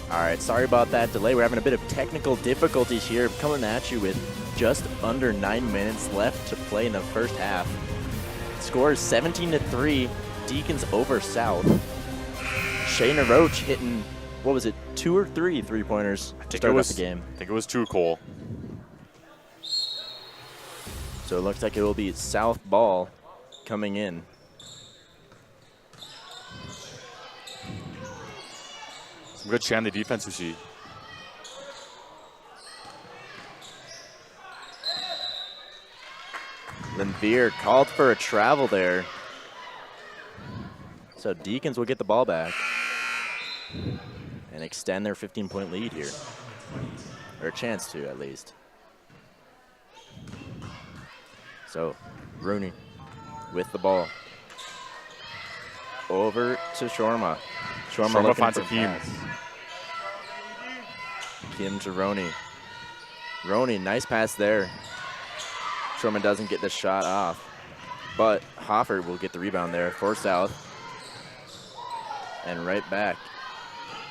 All right, sorry about that delay. We're having a bit of technical difficulties here, coming at you with just under 9 minutes left to play in the first half. Score is 17-3, Deacons over South. Shayna Roach hitting, what was it, 2 or 3 three-pointers to start off the game? I think it was 2, Cole. So it looks like it will be South ball coming in. Some good Shanley defense we see. Linvier called for a travel there. So Deacons will get the ball back and extend their 15-point lead here, or a chance to at least. So Rooney with the ball. Over to Shorma. Shorma finds a Kim. Kim to Roney. Roney, nice pass there. Shorma doesn't get the shot off, but Hoffert will get the rebound there for South. And right back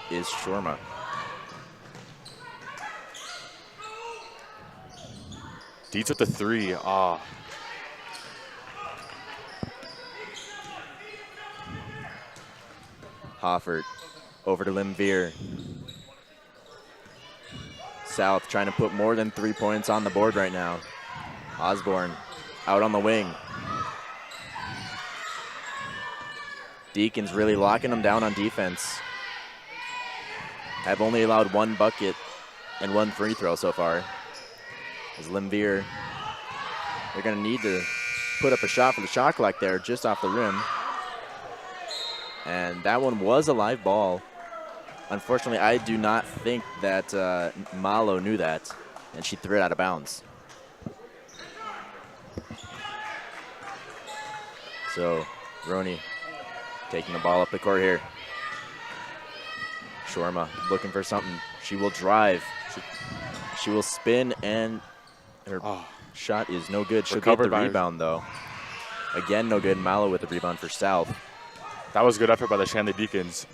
is Shorma. Dietz with the 3. Hoffert over to Linvier. South trying to put more than 3 points on the board right now. Osborne out on the wing. Deacons really locking them down on defense. Have only allowed 1 bucket and 1 free throw so far. As Linvier, they're going to need to put up a shot for the shot clock there, just off the rim. And that one was a live ball. Unfortunately, I do not think that Malo knew that, and she threw it out of bounds. So, Roney taking the ball up the court here. Shorma looking for something. She will drive. She will spin, and her shot is no good. She'll get the rebound, though. Again, no good. Malo with the rebound for South. That was good effort by the Shanley Deacons.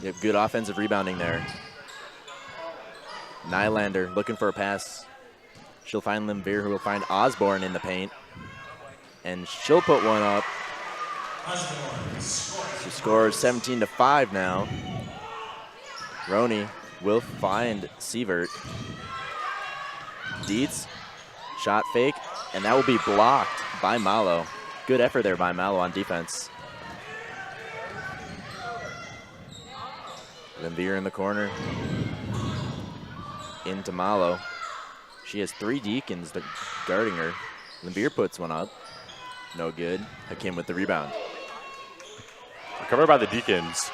You have good offensive rebounding there. Nylander looking for a pass. She'll find Linvier, who will find Osborne in the paint. And she'll put one up. She scores 17-5 now. Roney will find Sievert. Dietz, shot fake, and that will be blocked by Malo. Good effort there by Malo on defense. Linvier in the corner. Into Malo. She has 3 Deacons guarding her. Linvier puts one up. No good. Hakim with the rebound. Recovered by the Deacons.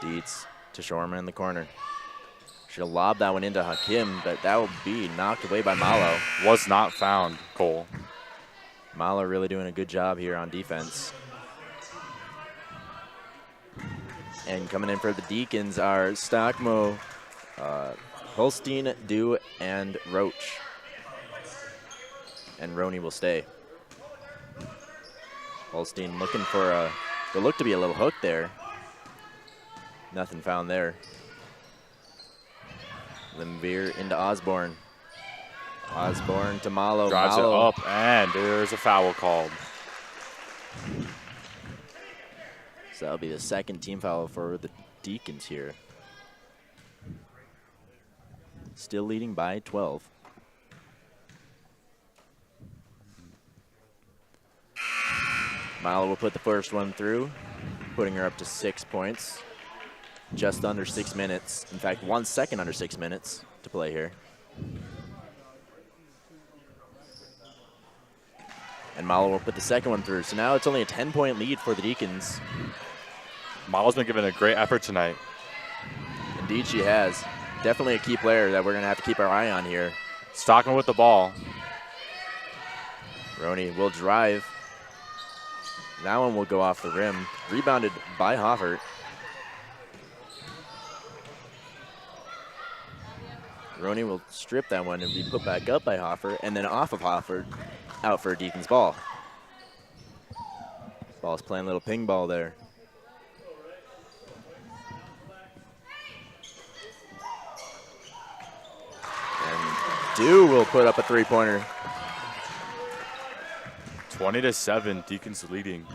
Dietz to Shorma in the corner. She'll lob that one into Hakim, but that will be knocked away by Malo. Was not found, Cole. Malo really doing a good job here on defense. And coming in for the Deacons are Stockmo, Holstein, Dew, and Roach. And Roney will stay. Holstein looking for what looked to be a little hook there. Nothing found there. Linvier into Osborne. Osborne to Malo. Drives it up, and there's a foul called. So that'll be the second team foul for the Deacons here. Still leading by 12. Malo will put the first one through, putting her up to 6 points. Just under 6 minutes. In fact, 1 second under 6 minutes to play here. And Malo will put the second one through. So now it's only a 10-point lead for the Deacons. Malo's been giving a great effort tonight. Indeed, she has. Definitely a key player that we're going to have to keep our eye on here. Stockman with the ball. Roney will drive. That one will go off the rim. Rebounded by Hoffert. Roney will strip that one and be put back up by Hoffert, and then off of Hoffert, out for a Deacons ball. Ball's playing a little ping ball there. Nadeau will put up a three-pointer. 20-7, Deacons leading.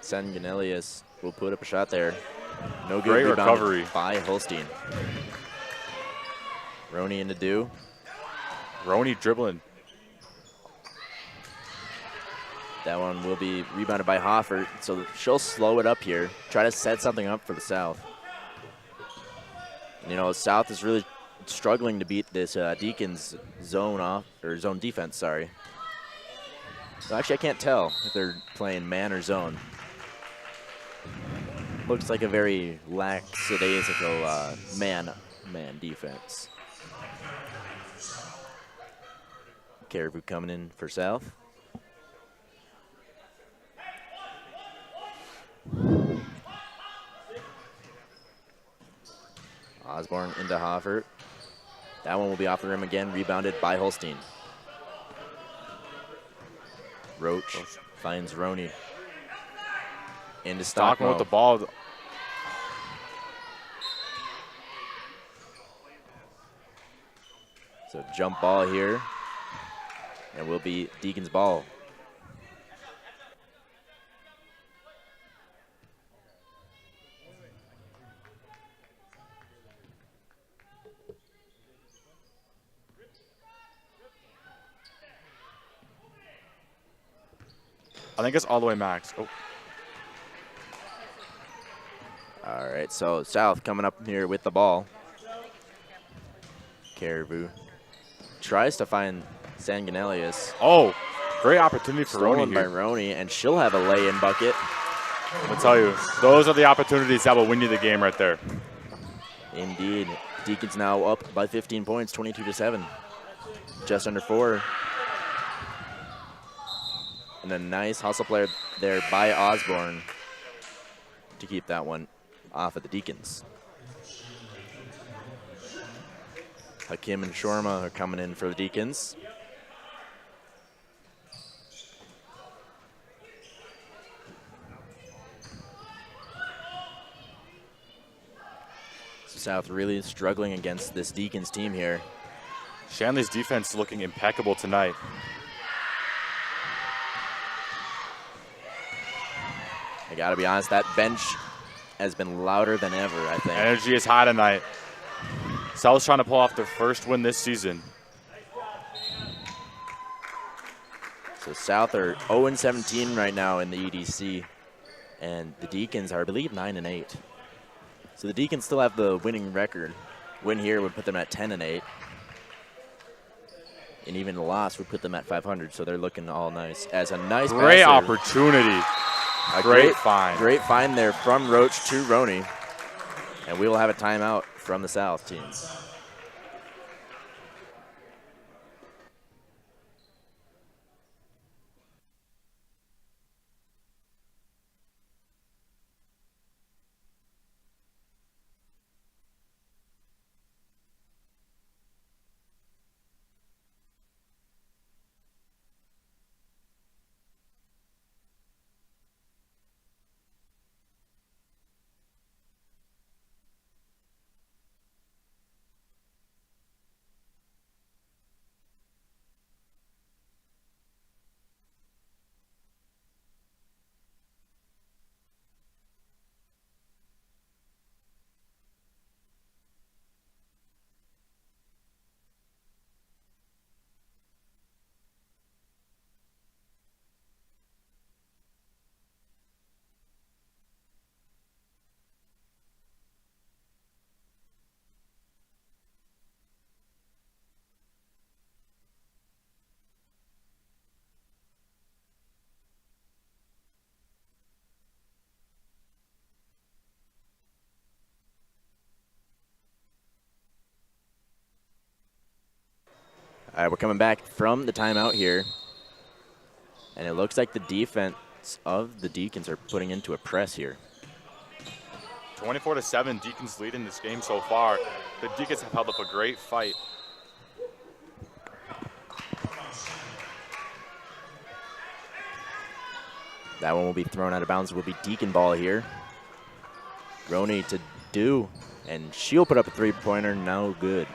Sanganelius will put up a shot there. No good. Great Rebounded recovery by Holstein. Roney and Nadeau. Roney dribbling. That one will be rebounded by Hoffert, so she'll slow it up here, try to set something up for the South. You know, South is really struggling to beat this Deacons zone defense, sorry. Well, actually, I can't tell if they're playing man or zone. Looks like a very lackadaisical man defense. Caribou coming in for South. Osborne into Hoffert. That one will be off the rim again, rebounded by Holstein. Roach finds Roney. Into Stockman Stockman with the ball. So jump ball here. And will be Deacons ball. I think it's all the way max. Oh. All right, so South coming up here with the ball. Caribou tries to find Sanganelius. Oh, great opportunity for Roney Stolen by here. Roney, and she'll have a lay-in bucket. I'm going to tell you, those are the opportunities that will win you the game right there. Indeed. Deacons now up by 15 points, 22-7. Just under 4. And a nice hustle player there by Osborne to keep that one off of the Deacons. Hakim and Shorma are coming in for the Deacons. South really struggling against this Deacons team here. Shanley's defense looking impeccable tonight. I gotta be honest, that bench has been louder than ever, I think. Energy is high tonight. South's trying to pull off their first win this season. So South are 0-17 right now in the EDC, and the Deacons are, I believe, 9-8. So the Deacons still have the winning record. Win here would put them at 10-8. And even a loss would put them at 500, so they're looking all nice. As a nice Great passer. opportunity. A Great find. Great find there from Roach to Roney. And we will have a timeout from the South team. All right, we're coming back from the timeout here. And it looks like the defense of the Deacons are putting into a press here. 24-7, Deacons lead in this game so far. The Deacons have held up a great fight. That one will be thrown out of bounds. It will be Deacon ball here. Roney to do, and she'll put up a three-pointer, no good.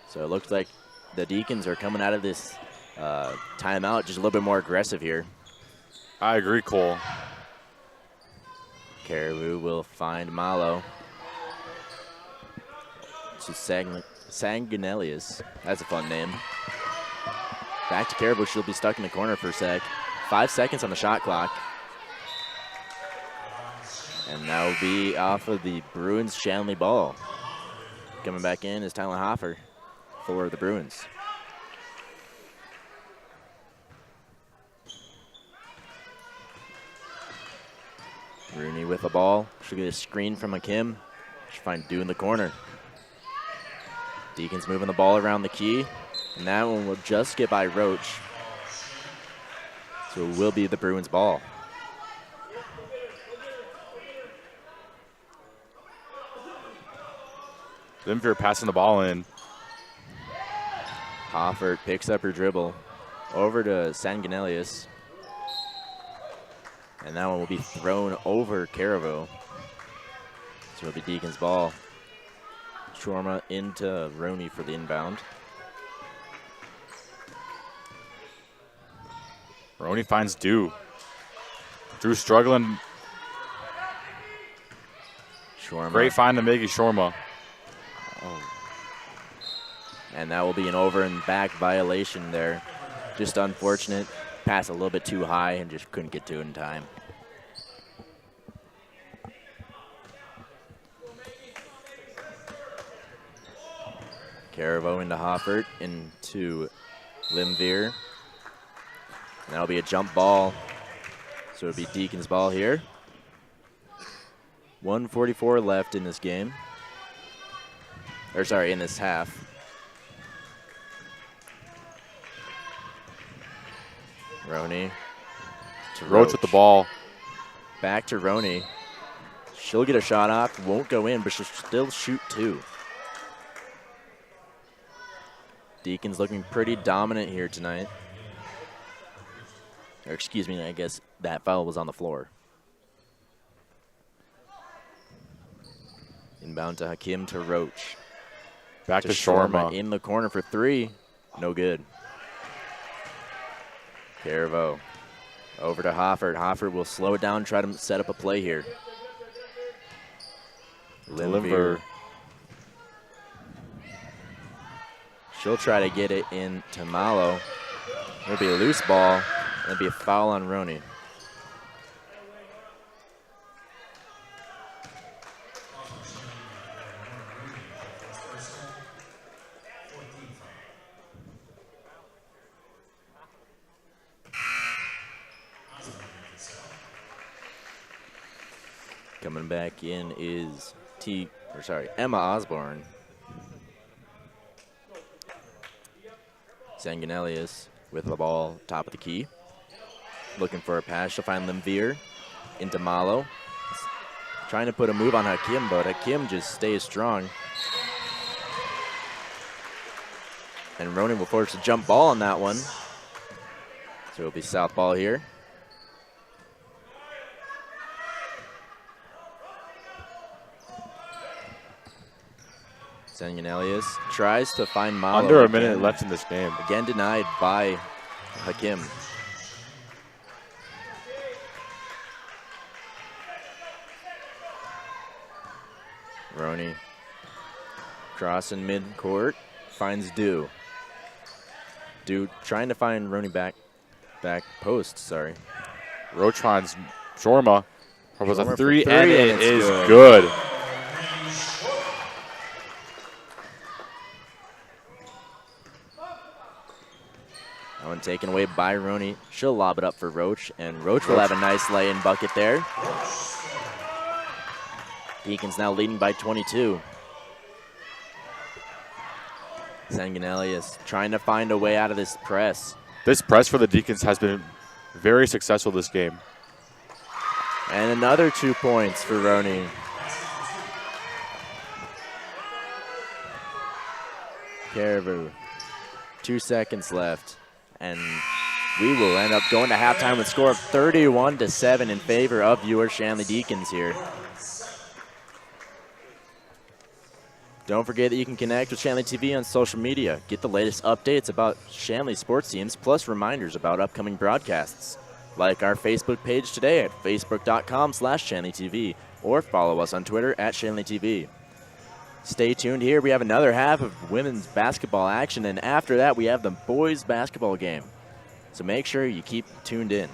So it looks like the Deacons are coming out of this timeout just a little bit more aggressive here. I agree, Cole. Caribou will find Malo. To Sanguinelius. That's a fun name. Back to Caribou. She'll be stuck in the corner for a sec. 5 seconds on the shot clock. And that will be off of the Bruins Shanley ball. Coming back in is Tyler Hoffer for the Bruins. Rooney with the ball. She'll get a screen from Hakim. She'll find Dew in the corner. Deacons moving the ball around the key. And that one will just get by Roach. So it will be the Bruins ball. Limfer passing the ball in. Hoffert picks up her dribble. Over to Sanguinelius. And that one will be thrown over Caribou. So it'll be Deacons ball. Shorma into Roney for the inbound. Roney finds Dew. Drew struggling. Shorma. Great find to Maggie Shorma. Oh. And that will be an over and back violation there. Just unfortunate. Pass a little bit too high and just couldn't get to it in time. Caribou into Hoffert, into Limveer. And that'll be a jump ball. So it'll be Deacons ball here. 1:44 left in this game. Or sorry, in this half. Roney to Roach with the ball. Back to Roney. She'll get a shot off, won't go in, but she'll still shoot two. Deacons looking pretty dominant here tonight. Or excuse me, I guess that foul was on the floor. Inbound to Hakim to Roach. Back to Shorma. In the corner for three. No good. Caribou. Over to Hoffert. Hoffert will slow it down, try to set up a play here. Limver. She'll try to get it into Malo. It'll be a loose ball. It'll be a foul on Roney. Coming back in is Emma Osborne. Sanguinelius with the ball, top of the key. Looking for a pass. She'll find Limveer into Malo. Trying to put a move on Hakim, but Hakim just stays strong. And Ronan will force a jump ball on that one. So it'll be south ball here. Sanguinelius tries to find Malo. Under a minute left in this game. Again denied by Hakim. Roney crossing mid-court, finds Dew. Dew trying to find Roney back post, sorry. Roach finds Shorma. It was a three, and it is good. That one taken away by Roney. She'll lob it up for Roach, and Roach will have a nice lay-in bucket there. Deacons now leading by 22. Sanguinelius trying to find a way out of this press. This press for the Deacons has been very successful this game. And another 2 points for Roney. Caribou, 2 seconds left. And We will end up going to halftime with a score of 31-7 in favor of your Shanley Deacons here. Don't forget that you can connect with Shanley TV on social media. Get the latest updates about Shanley sports teams, plus reminders about upcoming broadcasts. Like our Facebook page today at facebook.com/ShanleyTV, or follow us on Twitter at ShanleyTV. Stay tuned here. We have another half of women's basketball action, and after that we have the boys basketball game. So make sure you keep tuned in.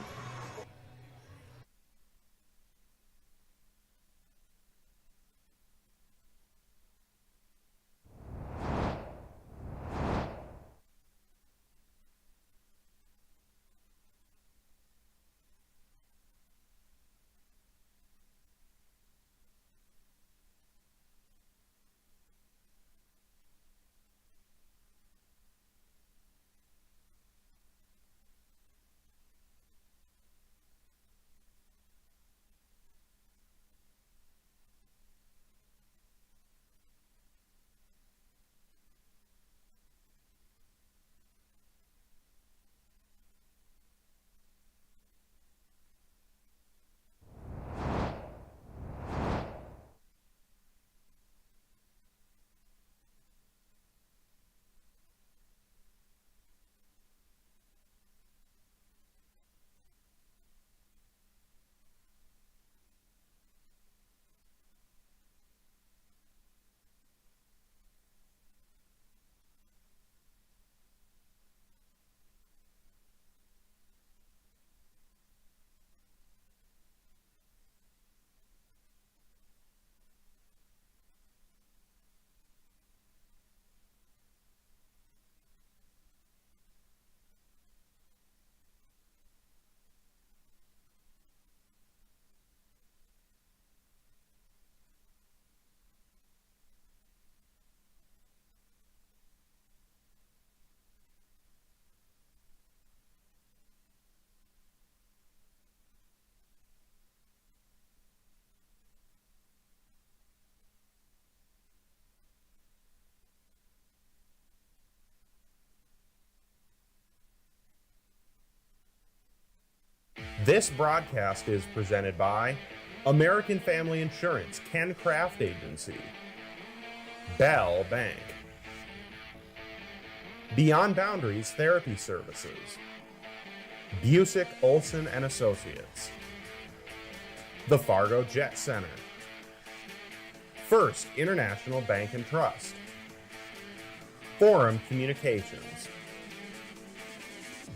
This broadcast is presented by American Family Insurance, Ken Craft Agency, Bell Bank, Beyond Boundaries Therapy Services, Busick, Olson and Associates, the Fargo Jet Center, First International Bank and Trust, Forum Communications,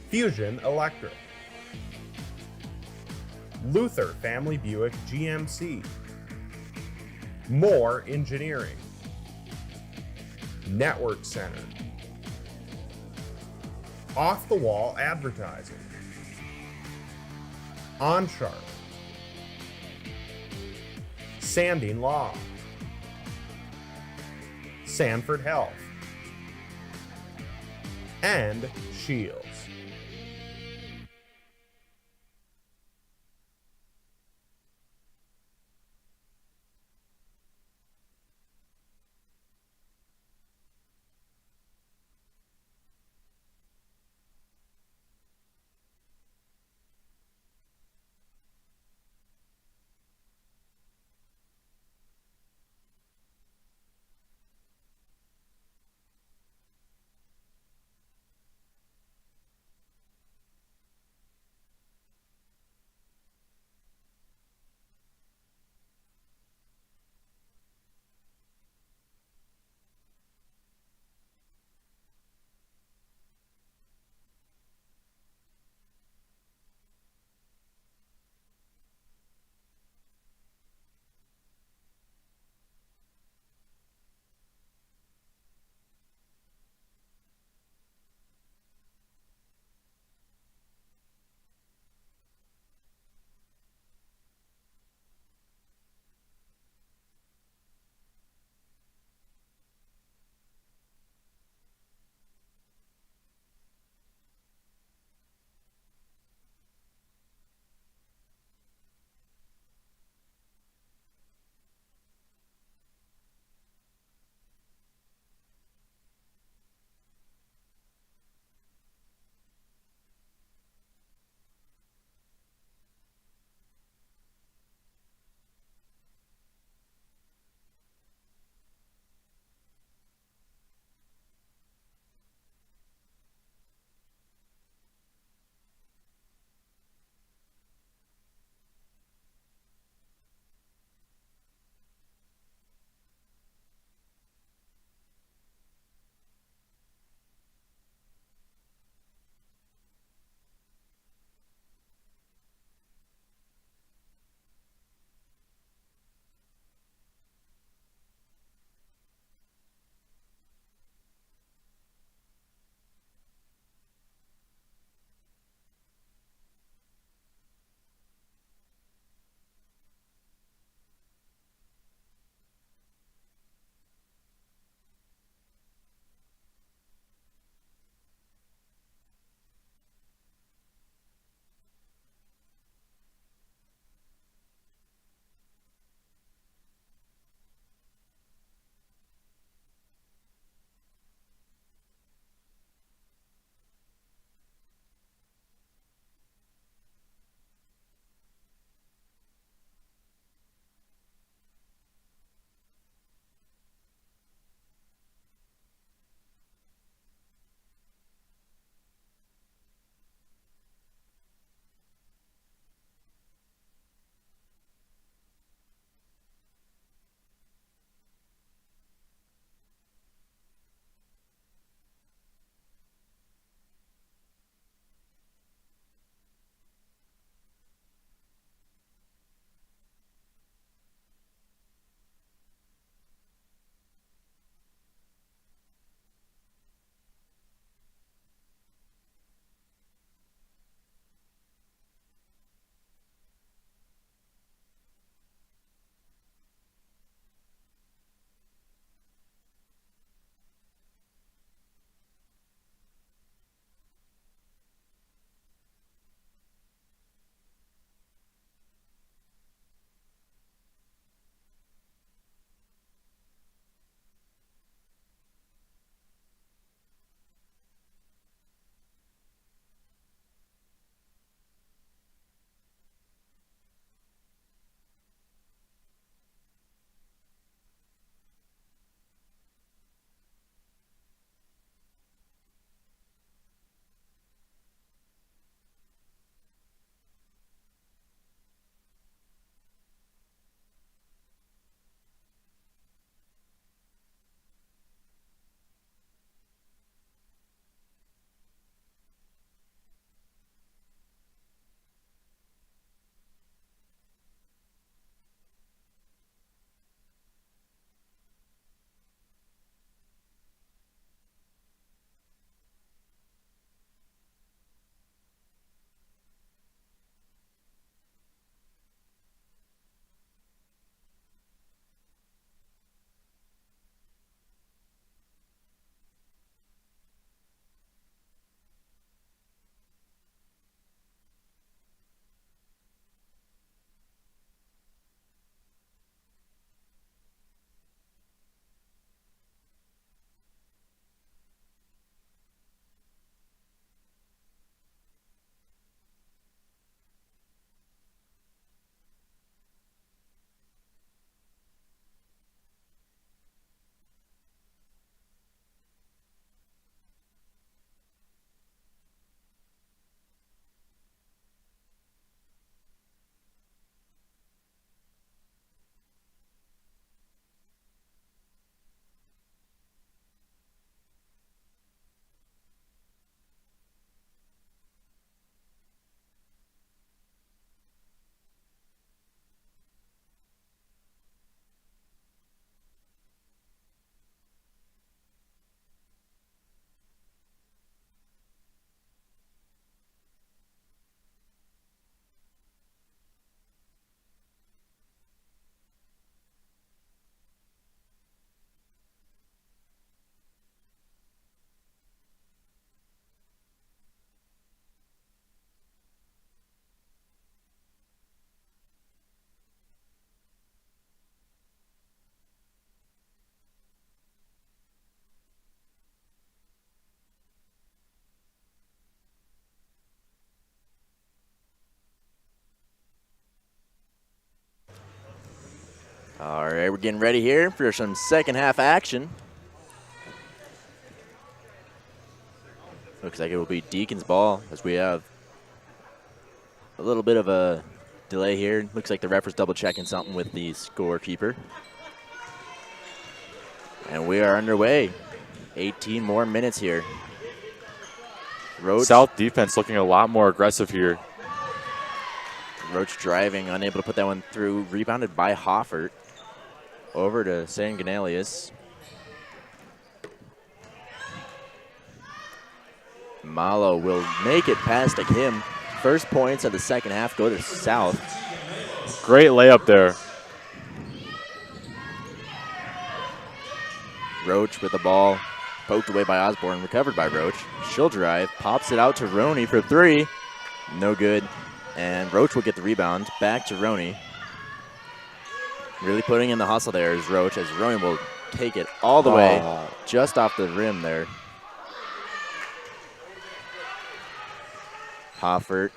Fusion Electric, Luther Family Buick GMC, Moore Engineering, Network Center, Off the Wall Advertising, OnSharp, Sanding Law, Sanford Health, and Shields. All right, we're getting ready here for some second half action. Looks like it will be Deacons ball as we have a little bit of a delay here. Looks like the ref was double checking something with the scorekeeper. And we are underway. 18 more minutes here. Roach. South defense looking a lot more aggressive here. Roach driving, unable to put that one through. Rebounded by Hoffert. Over to Sanganelius. Malo will make it past Akim. First points of the second half go to South. Great layup there. Roach with the ball. Poked away by Osborne. Recovered by Roach. She'll drive. Pops it out to Roney for three. No good. And Roach will get the rebound. Back to Roney. Really putting in the hustle there is Roach, as Roney will take it all the way just off the rim there. Hoffert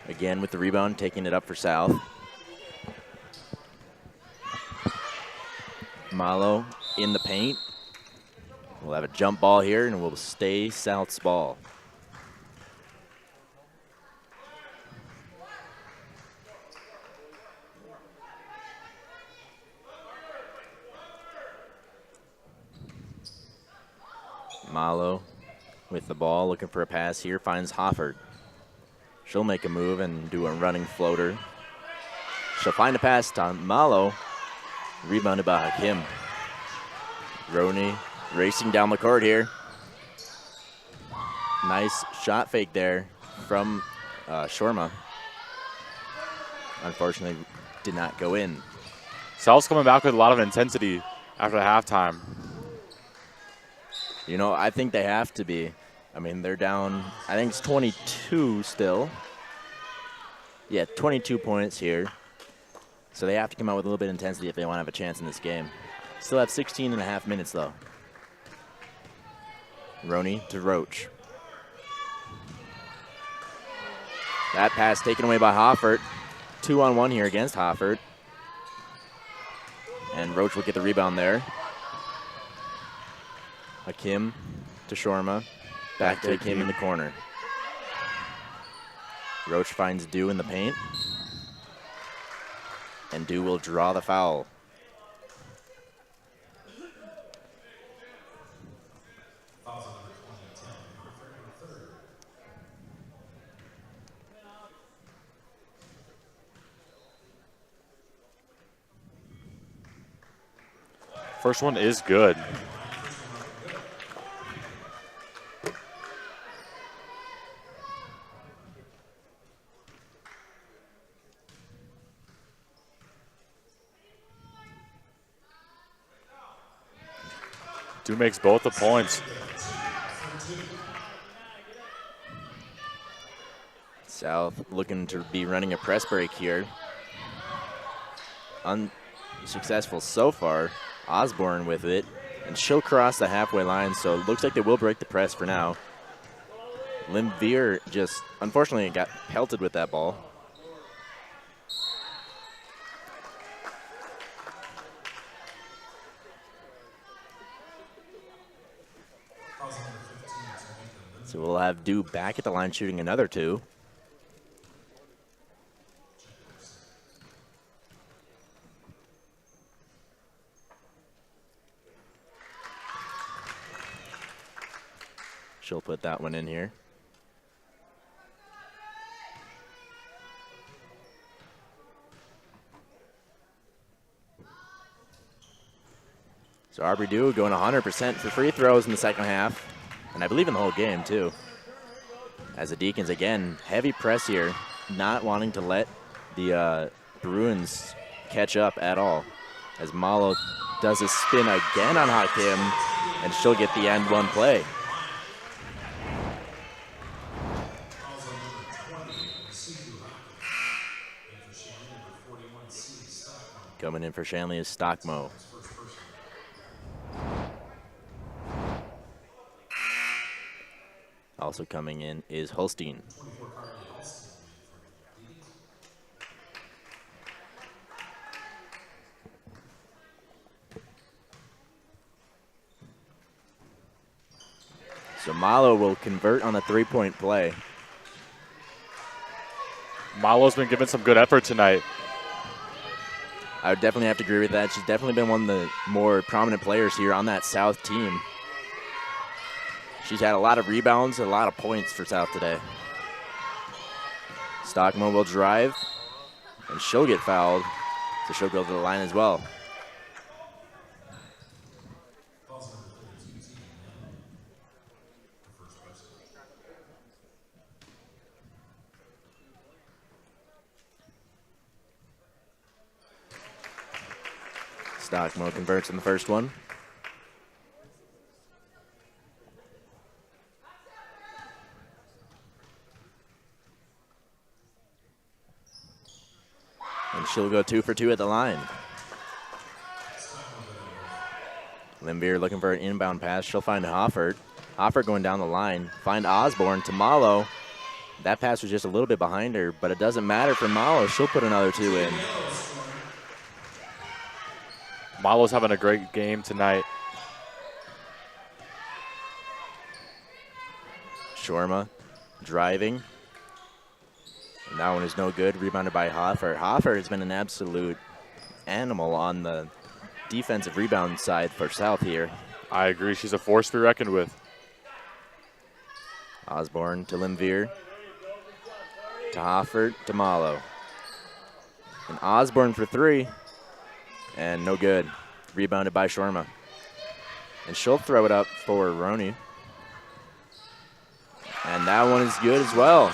again with the rebound, taking it up for South. Malo in the paint. We'll have a jump ball here, and we'll stay South's ball. Malo with the ball, looking for a pass here, finds Hoffert. She'll make a move and do a running floater. She'll find a pass to Malo, rebounded by Hakim. Roney racing down the court here. Nice shot fake there from Shorma. Unfortunately, did not go in. South's coming back with a lot of intensity after halftime. You know, I think they have to be. I mean, they're down, I think it's 22 still. Yeah, 22 points here. So they have to come out with a little bit of intensity if they want to have a chance in this game. Still have 16 and a half minutes, though. Roney to Roach. That pass taken away by Hoffert. 2-on-1 here against Hoffert. And Roach will get the rebound there. Hakim to Shorma. Back to Hakim in the corner. Roach finds Dew in the paint. And Dew will draw the foul. First one is good. Dew makes both the points. South looking to be running a press break here. Unsuccessful so far. Osborne with it, and she'll cross the halfway line, so it looks like they will break the press for now. Limveer just, unfortunately, got pelted with that ball. So we'll have Dew back at the line shooting another two. She'll put that one in here. So Aubrey Dew going 100% for free throws in the second half, and I believe in the whole game too. As the Deacons, again, heavy press here, not wanting to let the Bruins catch up at all. As Malo does a spin again on Hakim, and she'll get the end one play. Coming in for Shanley is Stockmo. Also coming in is Holstein. Malo will convert on the three-point play. Malo's been giving some good effort tonight. I would definitely have to agree with that. She's definitely been one of the more prominent players here on that South team. She's had a lot of rebounds, a lot of points for South today. Stockmore will drive, and she'll get fouled, so she'll go to the line as well. Stockmore converts in the first one. And she'll go 2 for 2 at the line. Limbeer looking for an inbound pass. She'll find Hoffert. Hoffert going down the line. Find Osborne to Malo. That pass was just a little bit behind her, but it doesn't matter for Malo. She'll put another 2 in. Malo's having a great game tonight. Shorma driving. And that one is no good. Rebounded by Hoffert. Hoffert has been an absolute animal on the defensive rebound side for South here. I agree. She's a force to be reckoned with. Osborne to Limveer. To Hoffert to Malo. And Osborne for 3. And no good. Rebounded by Shorma. And she'll throw it up for Roney. And that one is good as well.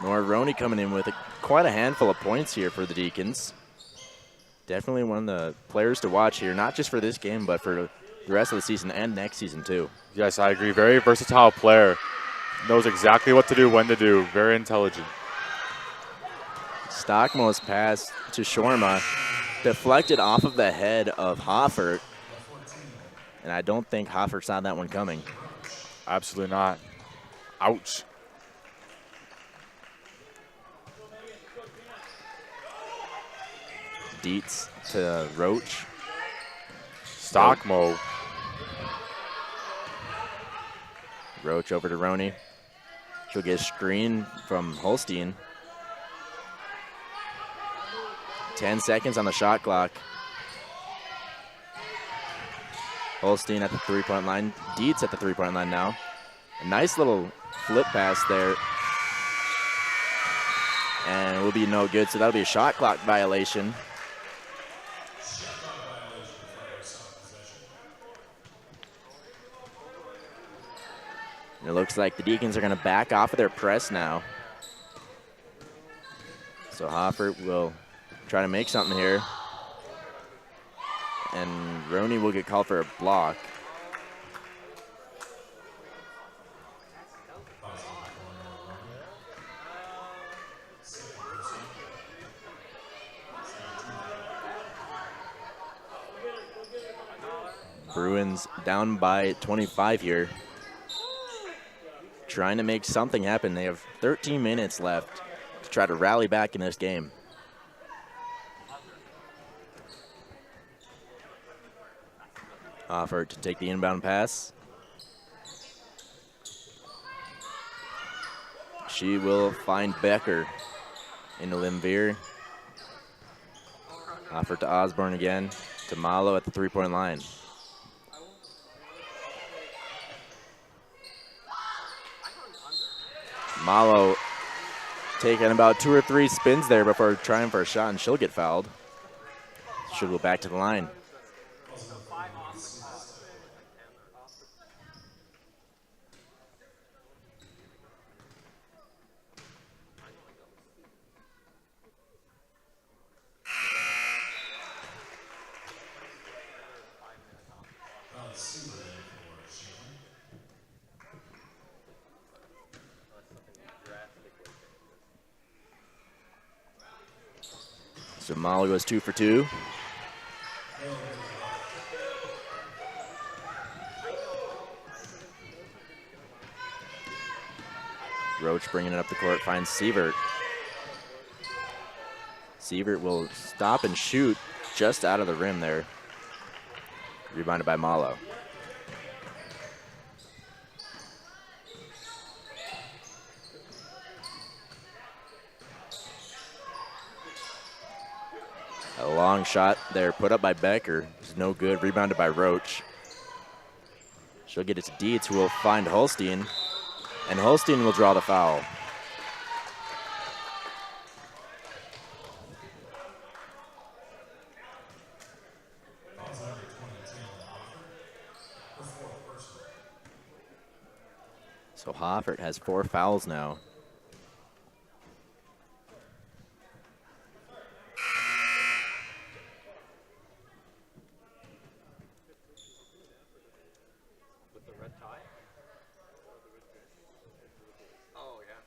Nora Roney coming in with quite a handful of points here for the Deacons. Definitely one of the players to watch here, not just for this game, but for the rest of the season and next season too. Yes, I agree. Very versatile player. Knows exactly what to do, when to do. Very intelligent. Stockmore's pass to Shorma deflected off of the head of Hoffert. And I don't think Hoffert saw that one coming. Absolutely not. Ouch. Dietz to Roach. Stockmo. Roach over to Roney. She'll get a screen from Holstein. 10 seconds on the shot clock. Holstein at the three-point line. Dietz at the three-point line now. A nice little flip pass there. And it will be no good, so that'll be a shot clock violation. And it looks like the Deacons are going to back off of their press now. So Hoffert will try to make something here. And Roney will get called for a block. Bruins down by 25 here. Trying to make something happen. They have 13 minutes left to try to rally back in this game. Hoffert to take the inbound pass. She will find Becker into Limveer. Hoffert to Osborne again. To Malo at the three-point line. Malo taking about 2 or 3 spins there before trying for a shot, and she'll get fouled. She'll go back to the line. So Malo goes 2 for 2. Roach bringing it up the court, finds Sievert. Sievert will stop and shoot just out of the rim there. Rebounded by Malo. A long shot there put up by Becker. It's no good. Rebounded by Roach. She'll get it to Dietz, who will find Holstein. And Holstein will draw the foul. So Hoffert has 4 fouls now.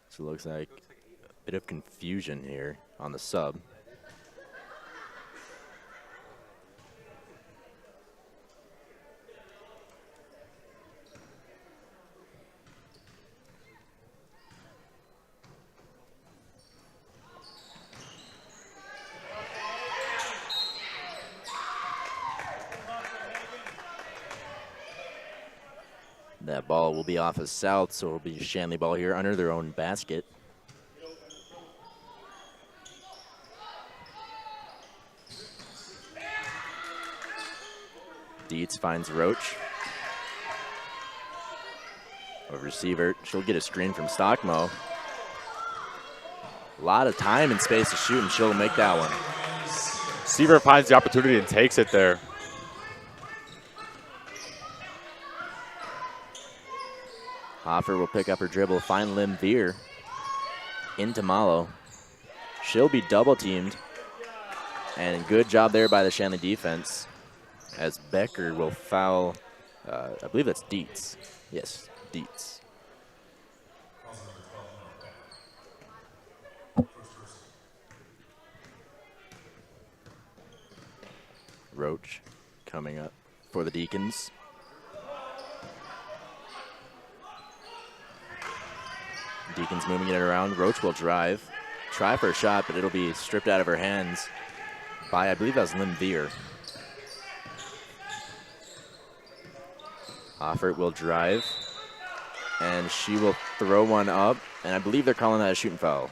So it looks like a bit of confusion here on the sub. That ball will be off of South, so it'll be Shanley ball here under their own basket. Dietz finds Roach. Over Sievert. She'll get a screen from Stockmo. A lot of time and space to shoot, and she'll make that one. Sievert finds the opportunity and takes it there. Hoffer will pick up her dribble, find Lim Veer into Malo. She'll be double teamed. And good job there by the Shanley defense, as Becker will foul, I believe that's Dietz. Yes, Dietz. Roach coming up for the Deacons. Deacons moving it around. Roach will drive. Try for a shot, but it'll be stripped out of her hands by, I believe that was Lim Veer. Hoffert will drive, and she will throw one up, and I believe they're calling that a shooting foul.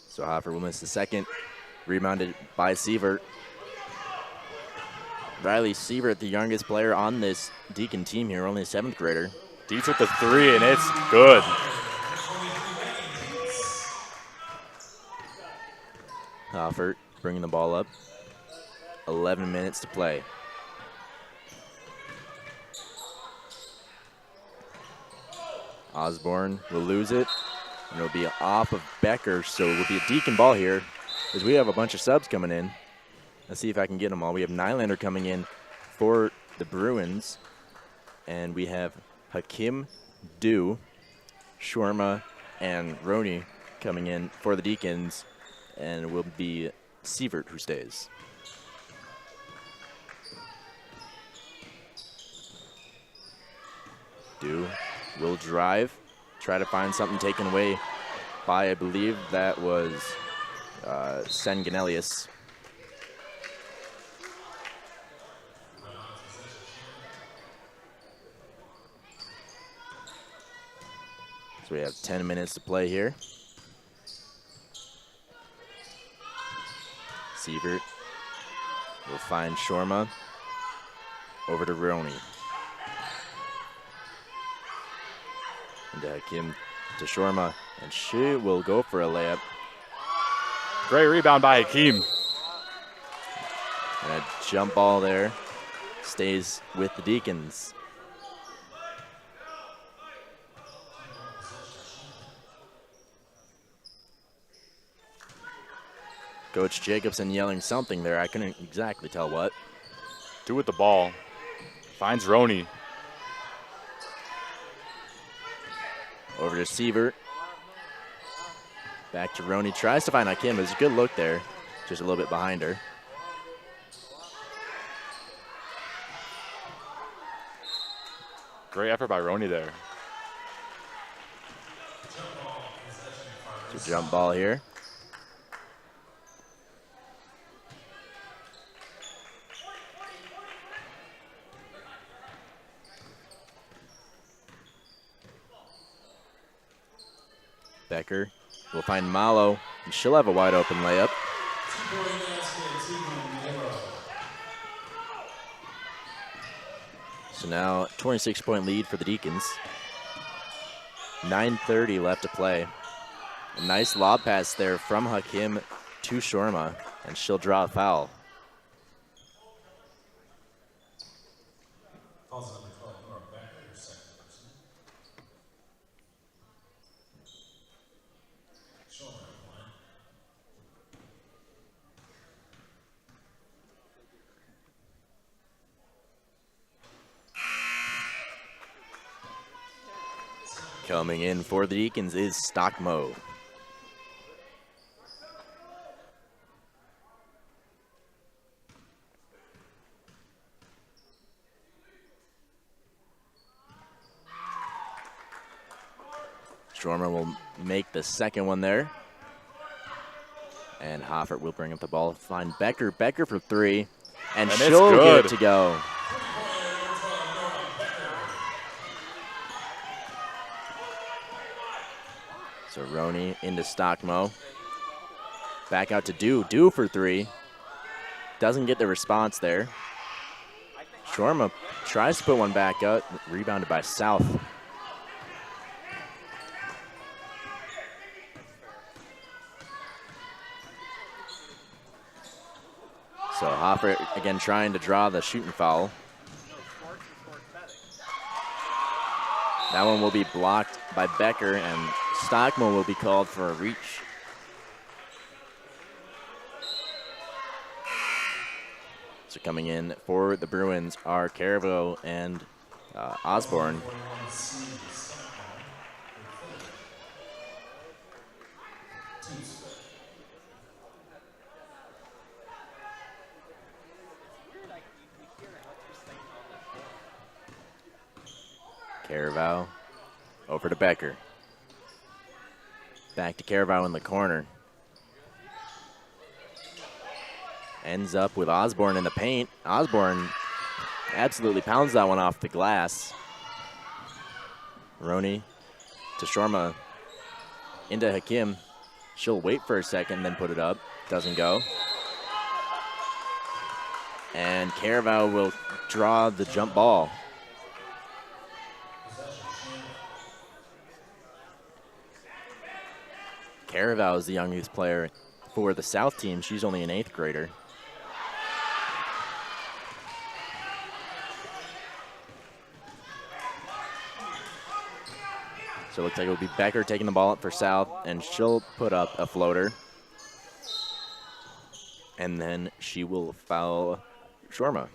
So Hoffer will miss the second. Rebounded by Sievert. Riley Sievert, the youngest player on this Deacon team here, only a 7th grader. Dietz with the 3, and it's good. Hoffert bringing the ball up. 11 minutes to play. Osborne will lose it. And it'll be off of Becker, so it will be a Deacon ball here, as we have a bunch of subs coming in. Let's see if I can get them all. We have Nylander coming in for the Bruins, and we have Hakim, Dew, Shorma, and Roney coming in for the Deacons, and it will be Sievert who stays. Dew will drive. Try to find something taken away by, I believe that was Senganelius. So we have 10 minutes to play here. Sievert will find Shorma. Over to Roney. And Hakim to Shorma, and she will go for a layup. Great rebound by Hakim. And a jump ball there. Stays with the Deacons. Coach Jacobson yelling something there. I couldn't exactly tell what. Dew with the ball. Finds Roney. Over to Sievert. Back to Roney. Tries to find Hakim. It was a good look there. just a little bit behind her. Great effort by Roney there. It's a jump ball here. Becker will find Malo, and she'll have a wide open layup. So now 26-point lead for the Deacons. 9:30 left to play. A nice lob pass there from Hakim to Shorma, and she'll draw a foul. Coming in for the Deacons is Stockmo. Shormer will make the second one there. And Hoffert will bring up the ball, find Becker. Becker for three, and she'll get it to go. So Roney into Stockmo. Back out to Dew. Dew for three. Doesn't get the response there. Shorma tries to put one back up, rebounded by South. So Hopper again trying to draw the shooting foul. That one will be blocked by Becker, and Stockmo will be called for a reach. So coming in for the Bruins are Caravo and Osborne. Caravo over to Becker. Back to Caravo in the corner. Ends up with Osborne in the paint. Osborne absolutely pounds that one off the glass. Roney to Shorma into Hakim. She'll wait for a second, then put it up. Doesn't go. And Caravo will draw the jump ball. Caravo is the youngest player for the South team. She's only an 8th grader. So it looks like it will be Becker taking the ball up for South, and she'll put up a floater. And then she will foul Shorma.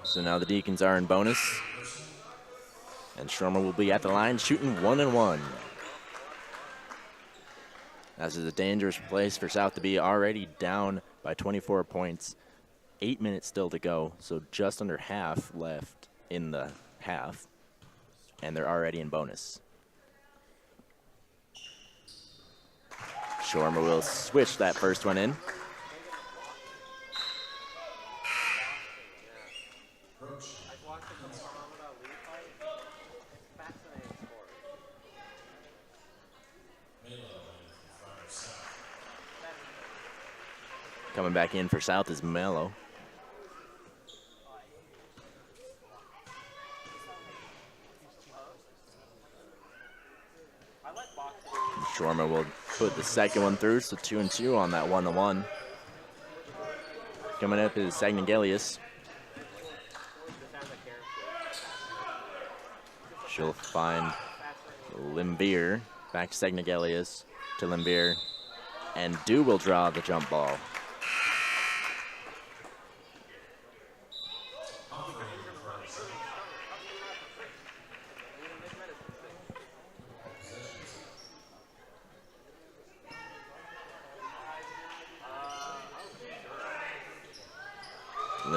So now the Deacons are in bonus. And Shorma will be at the line shooting 1-1. This is a dangerous place for South to be, already down by 24 points. 8 minutes still to go, so just under half left in the half. And they're already in bonus. Shorma will switch that first one in. Coming back in for South is Mello. Shorma will put the second one through, so 2-2 on that 1-1. Coming up is Sagnagelius. She'll find Limbeer. Back to Sagnagelius to Limbeer. And Dew will draw the jump ball.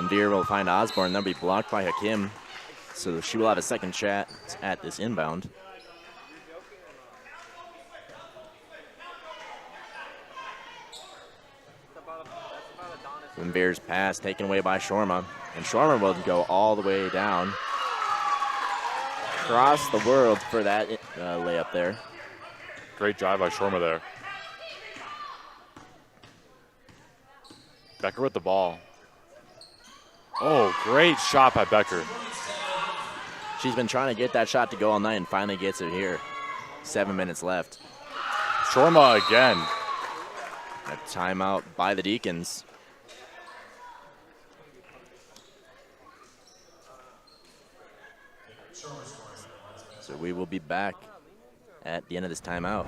Lindeer will find Osborne. That'll be blocked by Hakim. So she will have a second shot at this inbound. Lindeer's pass taken away by Shorma. And Shorma will go all the way down. Across the world for that layup there. Great drive by Shorma there. Becker with the ball. Oh, great shot by Becker. She's been trying to get that shot to go all night and finally gets it here. 7 minutes left. Shorma again. A timeout by the Deacons. So we will be back at the end of this timeout.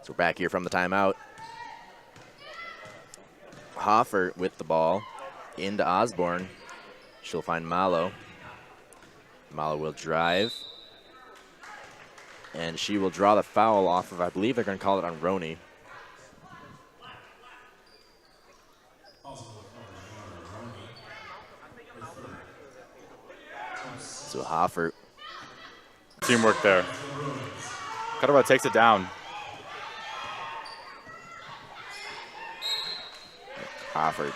So we're back here from the timeout. Hoffer with the ball into Osborne. She'll find Malo. Malo will drive. And she will draw the foul off of, I believe they're going to call it on Roney. So Hoffer. Teamwork there. Dakota takes it down. Hoffer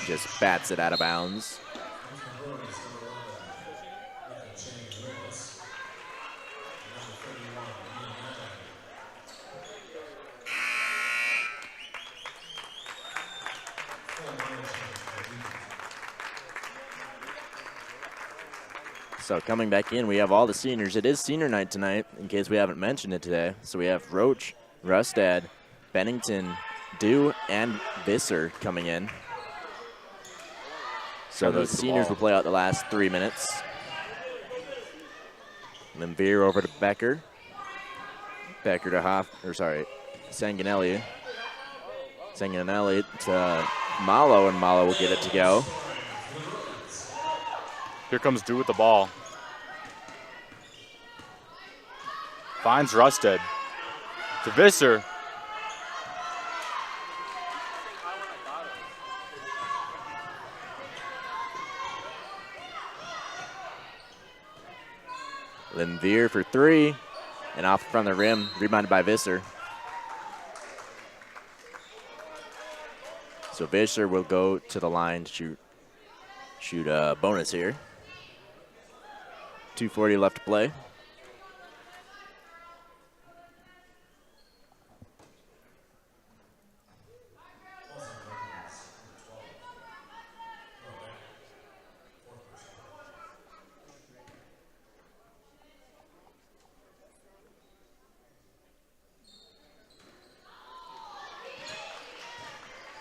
just bats it out of bounds. So coming back in, we have all the seniors. It is senior night tonight, in case we haven't mentioned it today. So we have Roach, Rustad, Bennington, Dew, and Visser coming in. So the seniors will play out the last 3 minutes. And then Veer over to Becker. Becker to Sanganelli. Sanganelli to Malo, and Malo will get it to go. Here comes Dew with the ball. Finds Rusted. To Visser. Lindeer for three, and off from the rim, rebounded by Visser. So Visser will go to the line to shoot a bonus here. 2:40 left to play.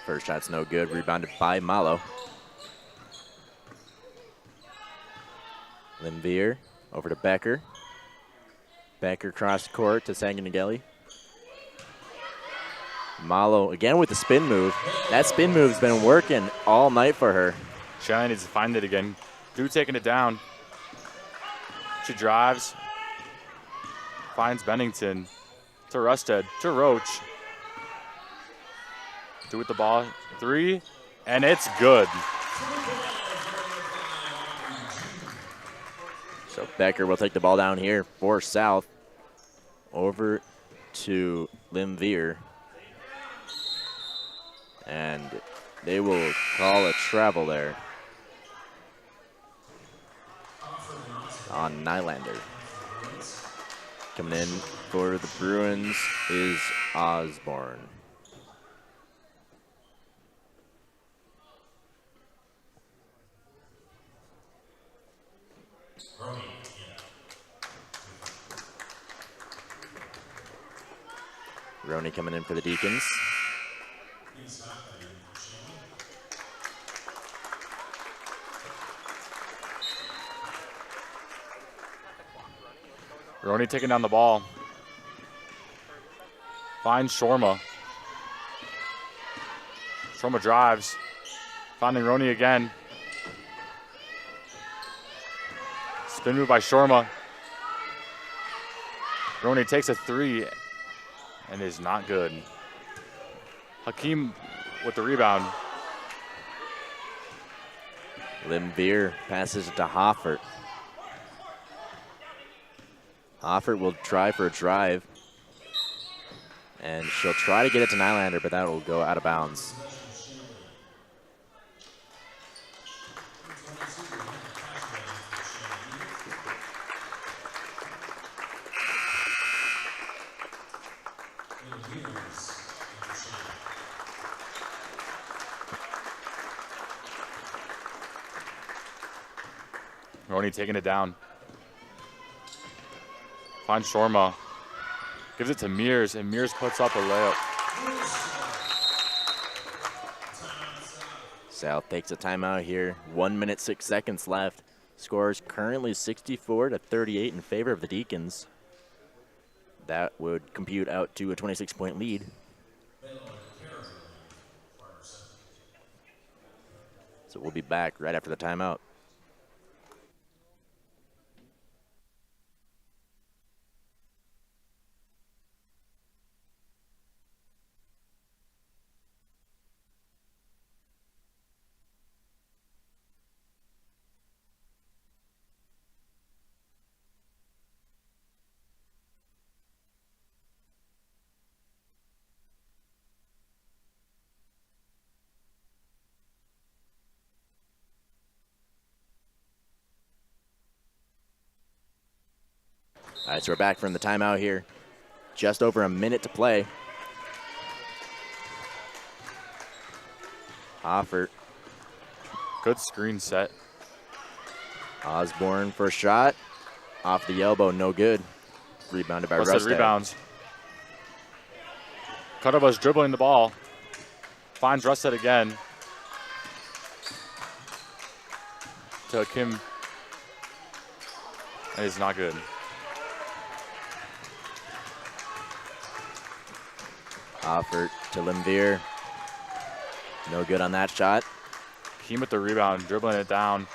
First shot's no good, rebounded by Malo. Lindeer over to Becker. Becker cross court to Sanganelli. Malo again with the spin move. That spin move's been working all night for her. Shanley needs to find it again. Dew taking it down. She drives. Finds Bennington. To Rusted. To Roach. Dew with the ball. Three. And it's good. So Becker will take the ball down here for South. Over to Lindeer. And they will call a travel there on Nylander. Coming in for the Bruins is Osborne. Roney coming in for the Deacons. Roney taking down the ball. Finds Shorma. Shorma drives. Finding Roney again. Spin move by Shorma. Roney takes a three and is not good. Hakeem with the rebound. Limbeer passes it to Hoffert. Hoffert will try for a drive. And she'll try to get it to Nylander, but that will go out of bounds. Roney taking it down. Finds Shorma. Gives it to Mears, and Mears puts up a layup. South takes a timeout here. 1 minute, 6 seconds left. Scores currently 64-38 in favor of the Deacons. That would compute out to a 26-point lead. So we'll be back right after the timeout. All right, so we're back from the timeout here. Just over a minute to play. Hoffert. Good screen set. Osborne for a shot. Off the elbow, no good. Rebounded by Rusted. Rebounds. Cordoba's dribbling the ball. Finds Rusted again. To Kim. That is not good. Hoffert to Limbeer. No good on that shot. Kim with the rebound, dribbling it down.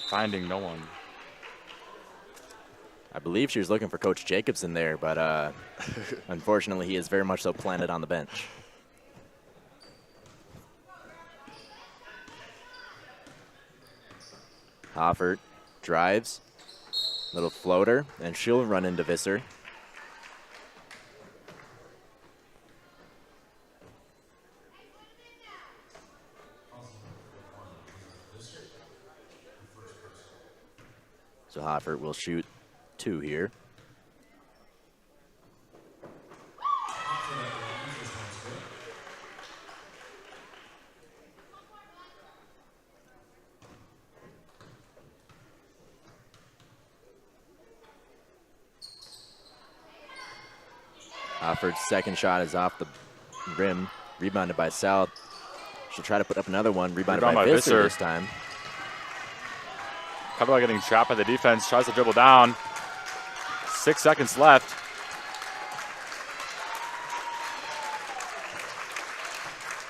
Finding no one. I believe she was looking for Coach Jacobson there, but unfortunately he is very much so planted on the bench. Hoffert drives. Little floater, and she'll run into Visser. So Hoffert will shoot 2 here. Hoffert's second shot is off the rim, rebounded by South. She'll try to put up another one, rebounded by Visser this time. Cordova getting trapped by the defense, tries to dribble down. 6 seconds left.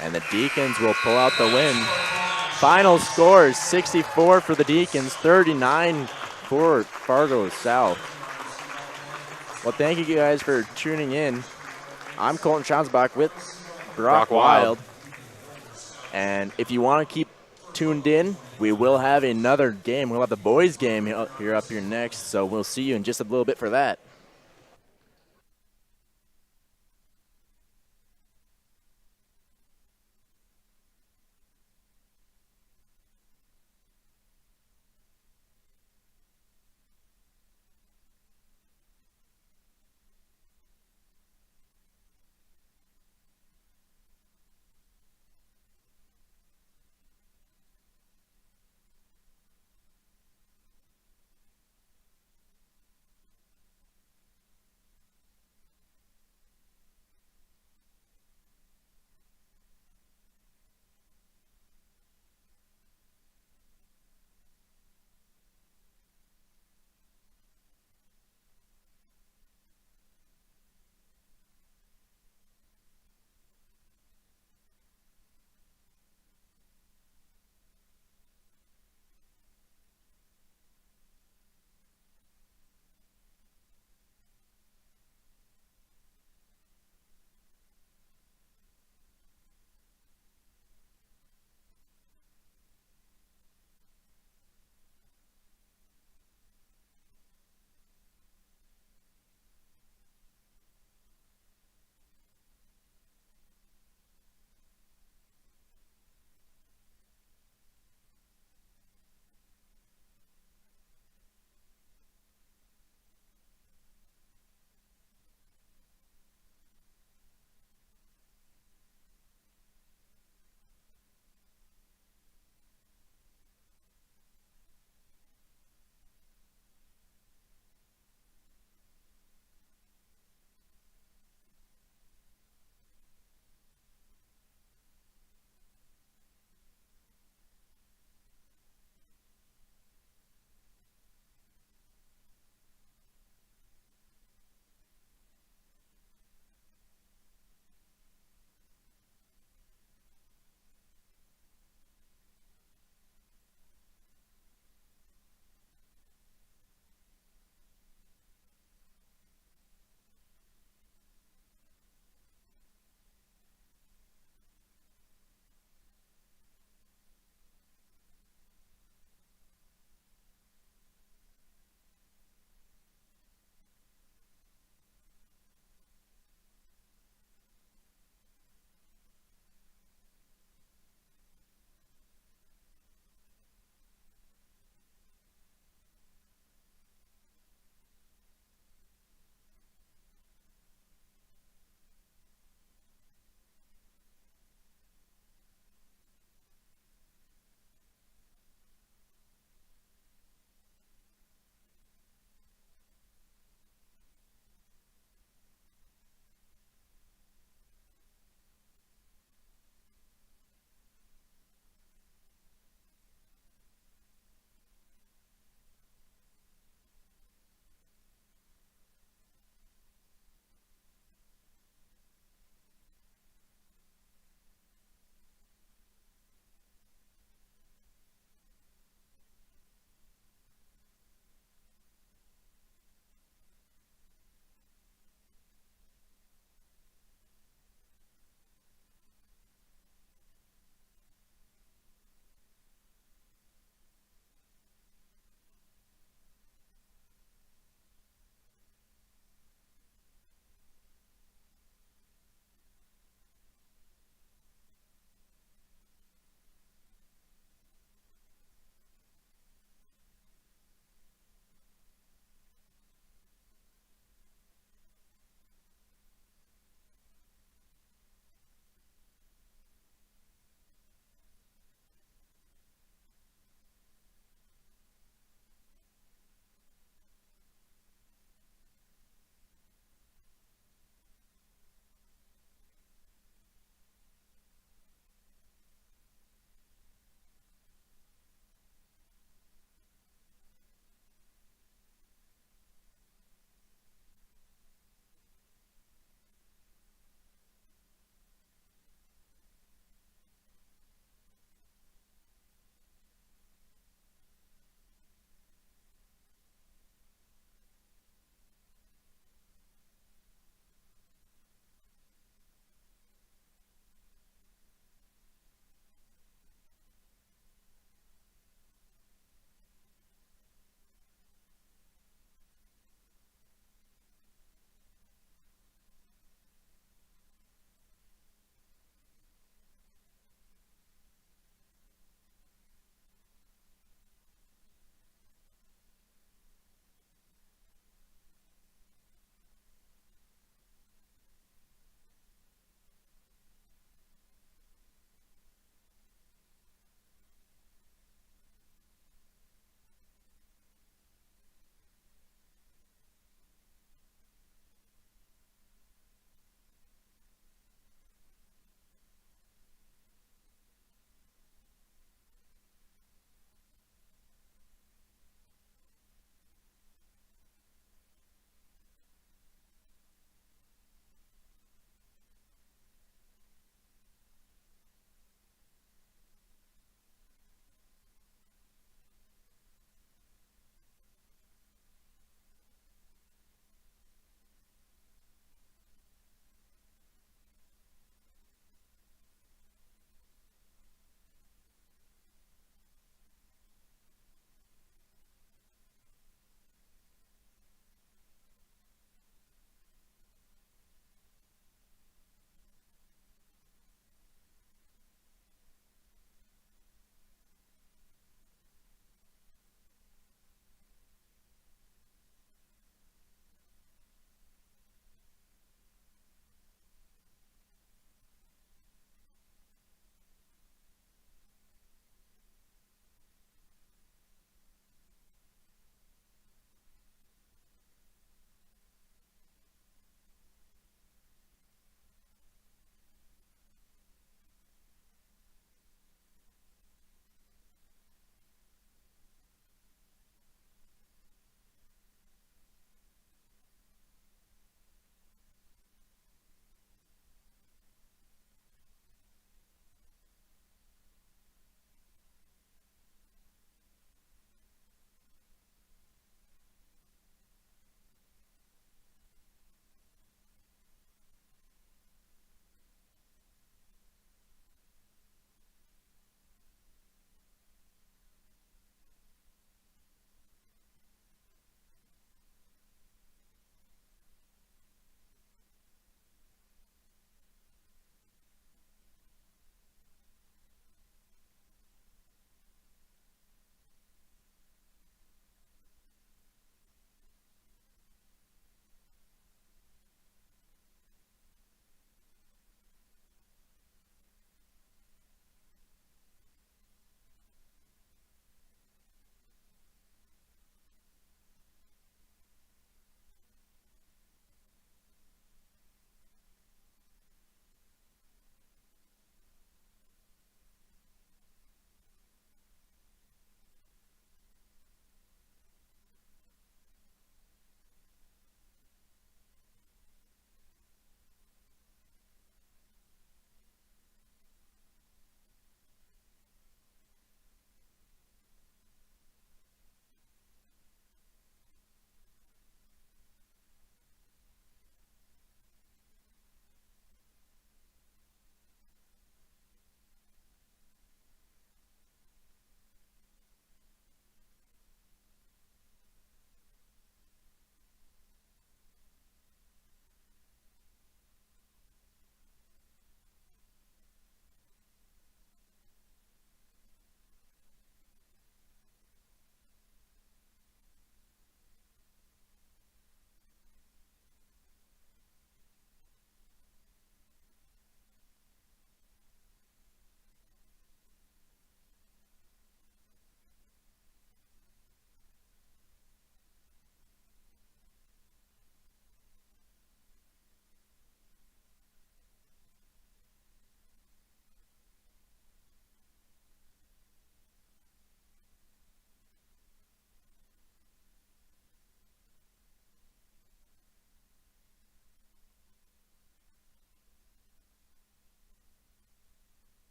And the Deacons will pull out the win. Final score is 64 for the Deacons, 39 for Fargo South. Well, thank you guys for tuning in. I'm Colton Schonsbach with Brock Wild. And if you want to keep tuned in, we will have another game. We'll have the boys game up here next, so we'll see you in just a little bit for that.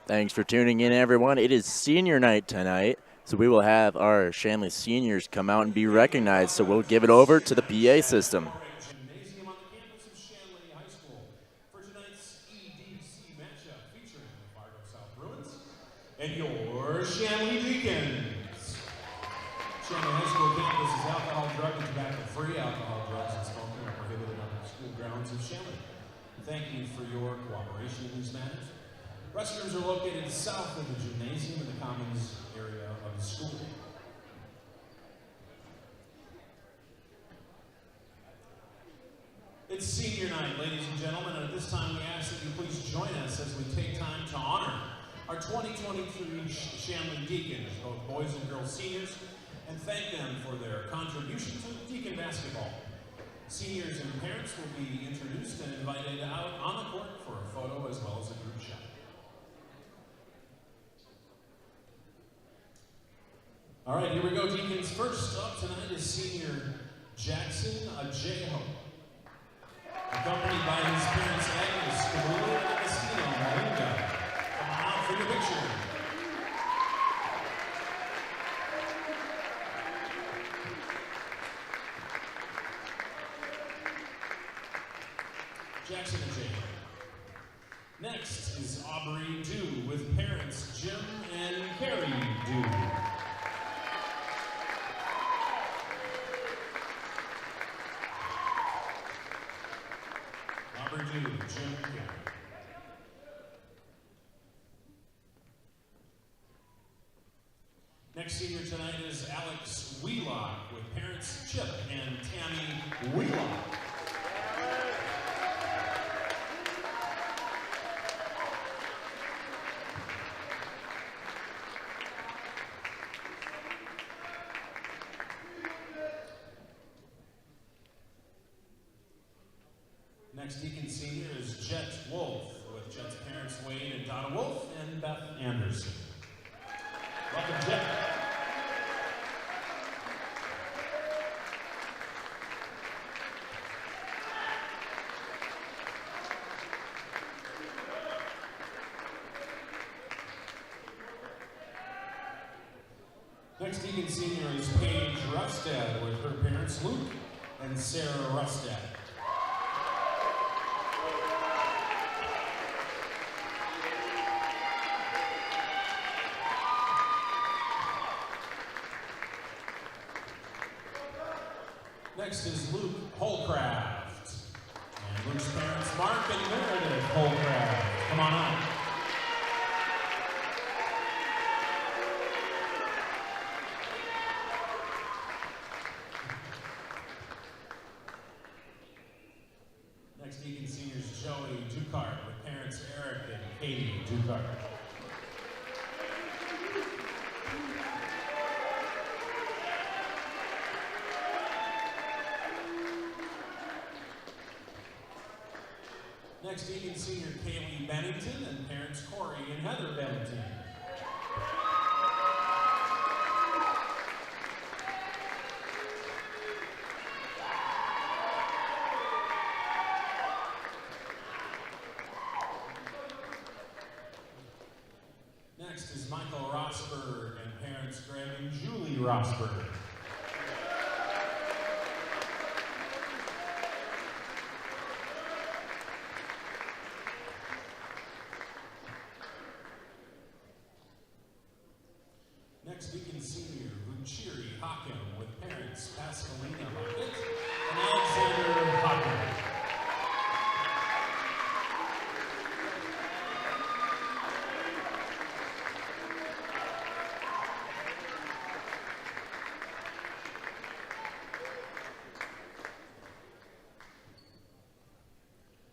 Thanks for tuning in, everyone. It is senior night tonight, so we will have our Shanley seniors come out and be recognized. So we'll give it over to the PA system. Gymnasium on the campus of Shanley High School for tonight's EDC matchup featuring the Fargo South Bruins and your Shanley Deacons. Shanley High School campus is alcohol, drug, and tobacco-free. Alcohol, drugs, and smoking are prohibited on the school grounds of Shanley. Thank you for your cooperation in these matters. Restrooms are located south of the gymnasium in the commons area of the school. It's senior night, ladies and gentlemen, and at this time we ask that you please join us as we take time to honor our 2023 Shanley Deacons, both boys and girls seniors, and thank them for their contribution to Deacon basketball. Seniors and parents will be introduced and invited out on the court for a photo as well as a group shot. All right, here we go, Deacons. First up tonight is senior Jackson Ajeho, accompanied by his parents Agnes Cabula and Agostino Malinga. Come on out for your picture. Jackson Ajeho. Next is Aubrey Dew with parents Jim and Carrie Dew. Jim Carey. Next senior tonight is Alex Wheelock with parents Chip and Tammy Wheelock. Next Deacon senior is Jet Wolf, with Jet's parents Wade and Donna Wolf and Beth Anderson. Welcome, Jet. Next Deacon senior is Paige Rustad, with her parents Luke and Sarah Rustad. Next is Luke Holcraft, and Luke's parents Mark and Meredith Holcraft. Come on out. Next Deacon senior is Joey Dukart with parents Eric and Katie Dukart. Next Deacon senior Kaylee Bennington and parents Corey and Heather Bennington. Next is Michael Rosberg and parents Greg and Julie Rosberg. Next Deacon senior Buchiri Hakim with parents Pascalina Hackett and Alexander Hakim.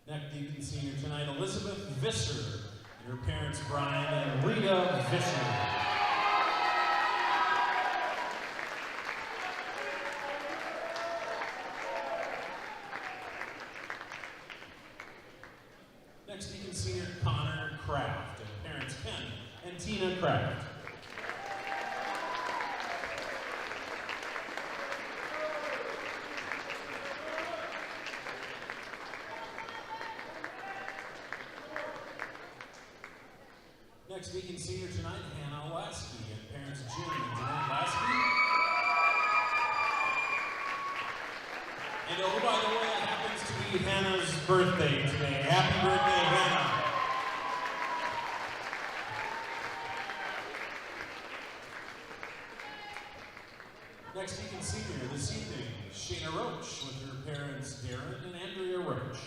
Next Deacon senior tonight Elizabeth Visser and her parents Brian and Rita Visser. Next Deacon senior Connor Kraft and parents Ken and Tina Kraft. Next Deacon senior tonight, Hannah Lasky at Parents Gym and Jeanette Lasky. And oh, by the way, it happens to be Hannah's birthday today. Happy birthday, Hannah. Next Deacon senior this evening, Shayna Roach with her parents Darren and Andrea Roach.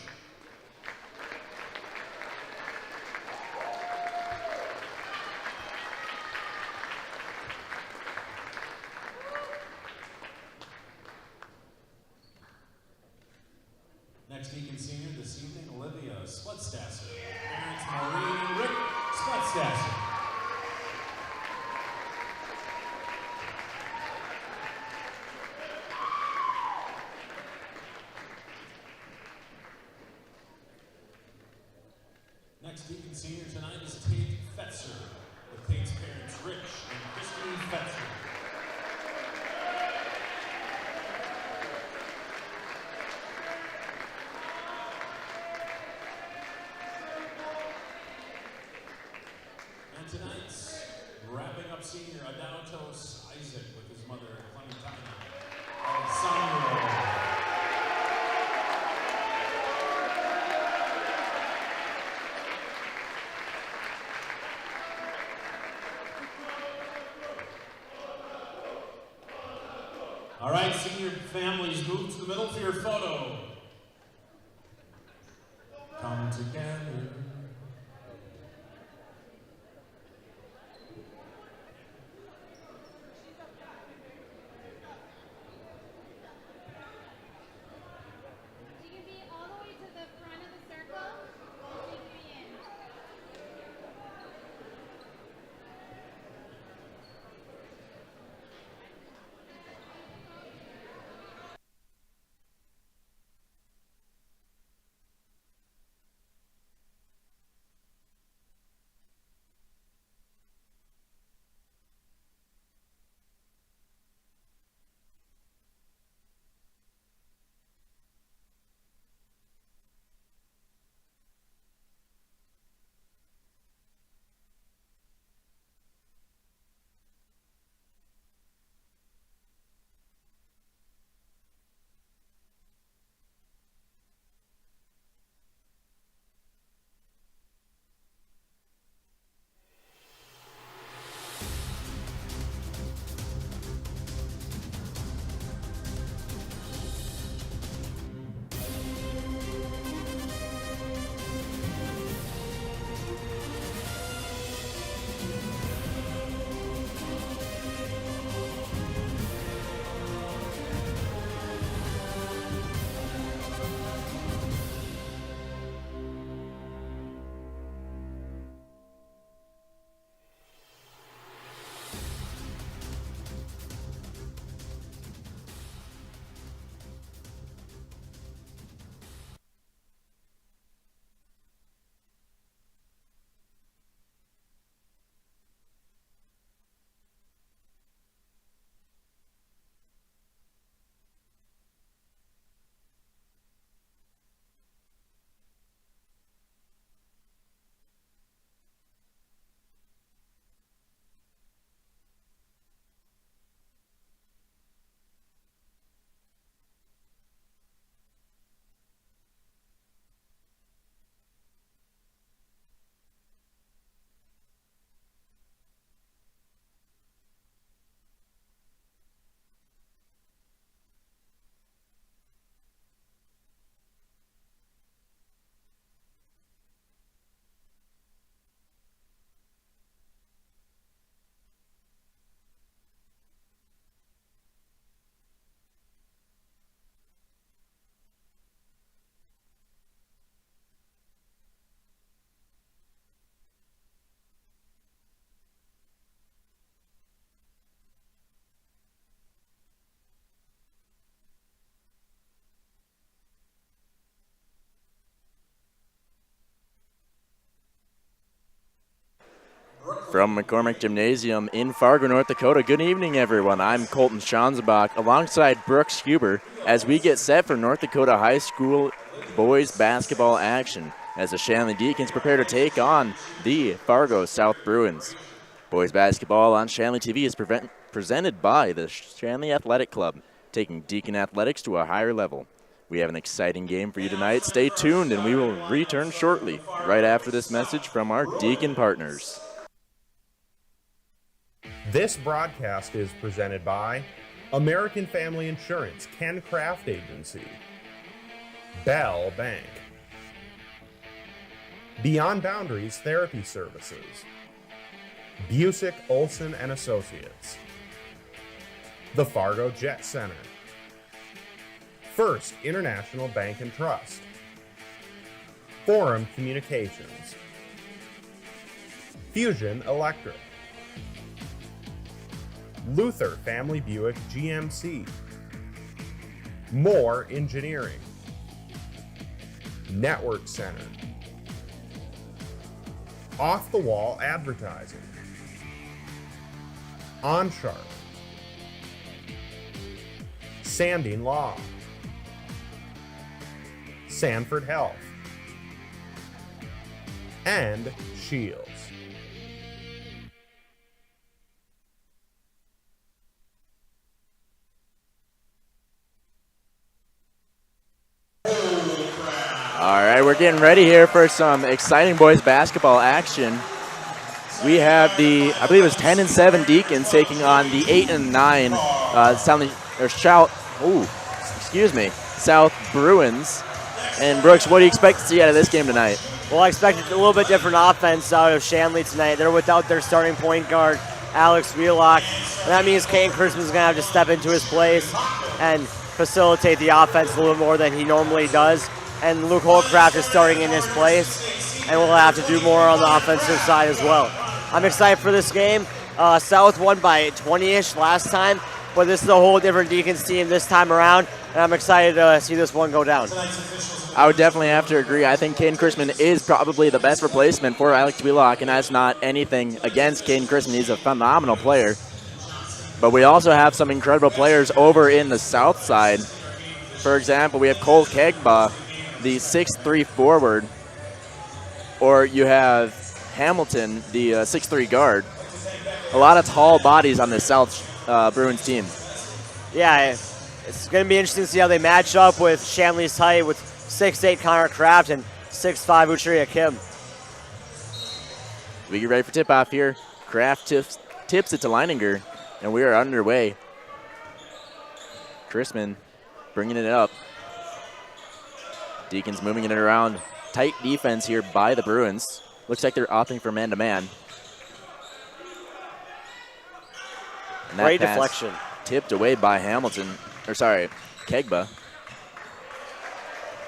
Next Deacon senior this evening, Olivia Slutstasser. Parents Maureen and Rick Slutstasser. Next Deacon senior tonight is Tate Fetzer, with Tate's parents Rich and Christine Fetzer. And tonight's wrapping up senior Adautos Isaac with his mother Clementina Alessandro. All right, senior families, move to the middle for your photo. Come together. You can be all the way to the front of the circle. You can be in. From McCormick Gymnasium in Fargo, North Dakota. Good evening, everyone. I'm Colton Schanzebach alongside Brooks Huber as we get set for North Dakota High School boys basketball action. as the Shanley Deacons prepare to take on the Fargo South Bruins. Boys basketball on Shanley TV is presented by the Shanley Athletic Club, taking Deacon athletics to a higher level. We have an exciting game for you tonight. Stay tuned, and we will return shortly, right after this message from our Deacon partners. This broadcast is presented by American Family Insurance, Ken Craft Agency, Bell Bank, Beyond Boundaries Therapy Services, Busick, Olson and Associates, the Fargo Jet Center, First International Bank and Trust, Forum Communications, Fusion Electric, Luther Family Buick GMC, Moore Engineering, Network Center, Off the Wall Advertising, OnSharp, Sanding Law, Sanford Health, and Shields. All right, we're getting ready here for some exciting boys basketball action. We have the, I believe it was 10 and 7 Deacons taking on the 8 and 9 South Bruins. And Brooks, what do you expect to see out of this game tonight? Well, I expect a little bit different offense out of Shanley tonight. They're without their starting point guard, Alex Wheelock. And that means Kane Christmas is going to have to step into his place and facilitate the offense a little more than he normally does. And Luke Holcraft is starting in his place, and we'll have to do more on the offensive side as well. I'm excited for this game. South won by 20-ish last time, but this is a whole different Deacons team this time around, and I'm excited to see this one go down. I would definitely have to agree. I think Caden Chrisman is probably the best replacement for Alex Wheelock, and that's not anything against Caden Chrisman. He's a phenomenal player. But we also have some incredible players over in the south side. For example, we have Cole Kegba, the 6'3 forward, or you have Hamilton, the 6'3 guard. A lot of tall bodies on the South Bruins team. Yeah, It's going to be interesting to see how they match up with Shanley's height with 6'8 Connor Kraft and 6'5 Uchiria Kim. We get ready for tip-off here. Kraft tips it to Leininger, and we are underway. Chrisman bringing it up. Deacons moving it around. Tight defense here by the Bruins. Looks like they're opting for man-to-man. Great deflection. Tipped away by Kegba.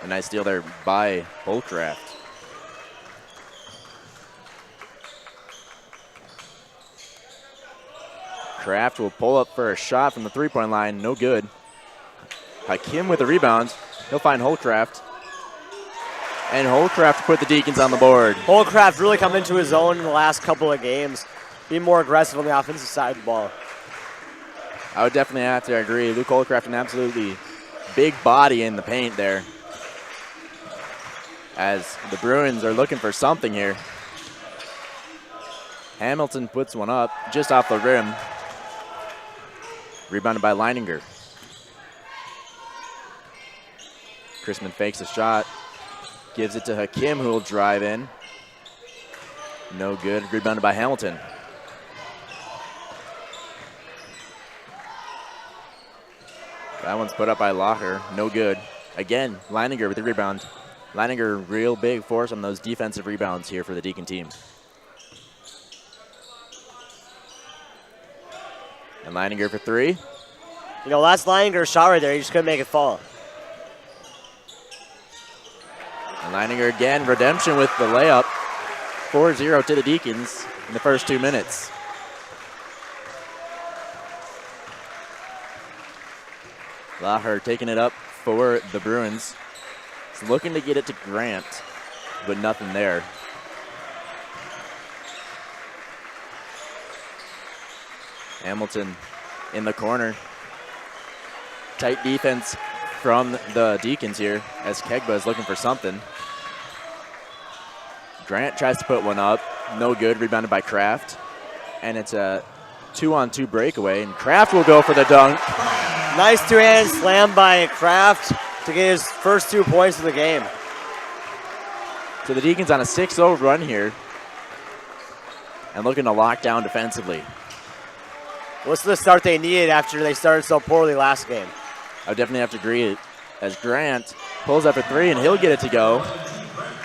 A nice steal there by Holcraft. Kraft will pull up for a shot from the three-point line. No good. Hakim with the rebound. He'll find Holcraft. And Holcraft put the Deacons on the board. Holcraft really come into his own in the last couple of games. Be more aggressive on the offensive side of the ball. I would definitely have to agree. Luke Holcraft, an absolutely big body in the paint there. As the Bruins are looking for something here. Hamilton puts one up just off the rim. Rebounded by Leininger. Chrisman fakes a shot. Gives it to Hakim, who will drive in. No good. Rebounded by Hamilton. That one's put up by Locher. No good. Again, Leininger with the rebound. Leininger, real big force on those defensive rebounds here for the Deacon team. And Leininger for three. You know, that's Leininger's shot right there. He just couldn't make it fall. And Leininger again, redemption with the layup. 4-0 to the Deacons in the first 2 minutes. Laher taking it up for the Bruins. He's looking to get it to Grant, but nothing there. Hamilton in the corner. Tight defense from the Deacons here as Kegba is looking for something. Grant tries to put one up. No good. Rebounded by Kraft. And it's a 2-on-2 breakaway. And Kraft will go for the dunk. Nice two-hand slam by Kraft to get his first 2 points of the game. So the Deacons on a 6-0 run here. And looking to lock down defensively. What's the start they needed after they started so poorly last game? I would definitely have to agree as Grant pulls up a 3 and he'll get it to go.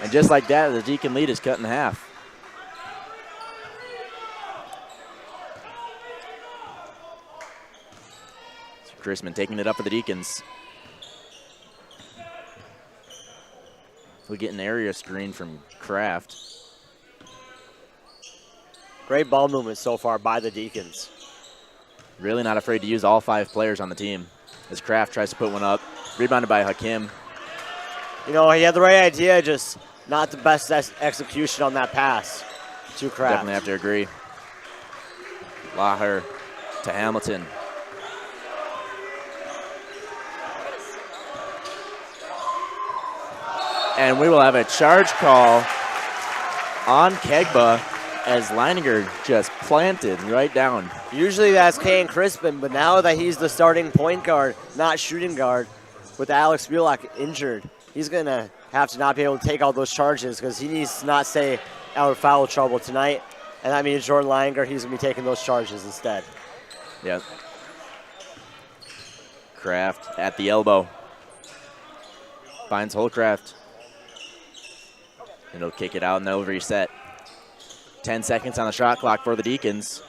And just like that, the Deacon lead is cut in half. So Chrisman taking it up for the Deacons. We get an area screen from Kraft. Great ball movement so far by the Deacons. Really not afraid to use all 5 players on the team as Kraft tries to put one up. Rebounded by Hakim. You know, he had the right idea, just not the best execution on that pass to Kraft. Definitely have to agree. Laher to Hamilton. And we will have a charge call on Kegba as Leininger just planted right down. Usually that's Kane Crispin, but now that he's the starting point guard, not shooting guard, with Alex Wheelock injured, he's going to have to not be able to take all those charges because he needs to not stay out of foul trouble tonight. And that means Jordan Leininger, he's going to be taking those charges instead. Yep. Kraft at the elbow. Finds Holcraft. And he'll kick it out and they'll reset. 10 seconds on the shot clock for the Deacons.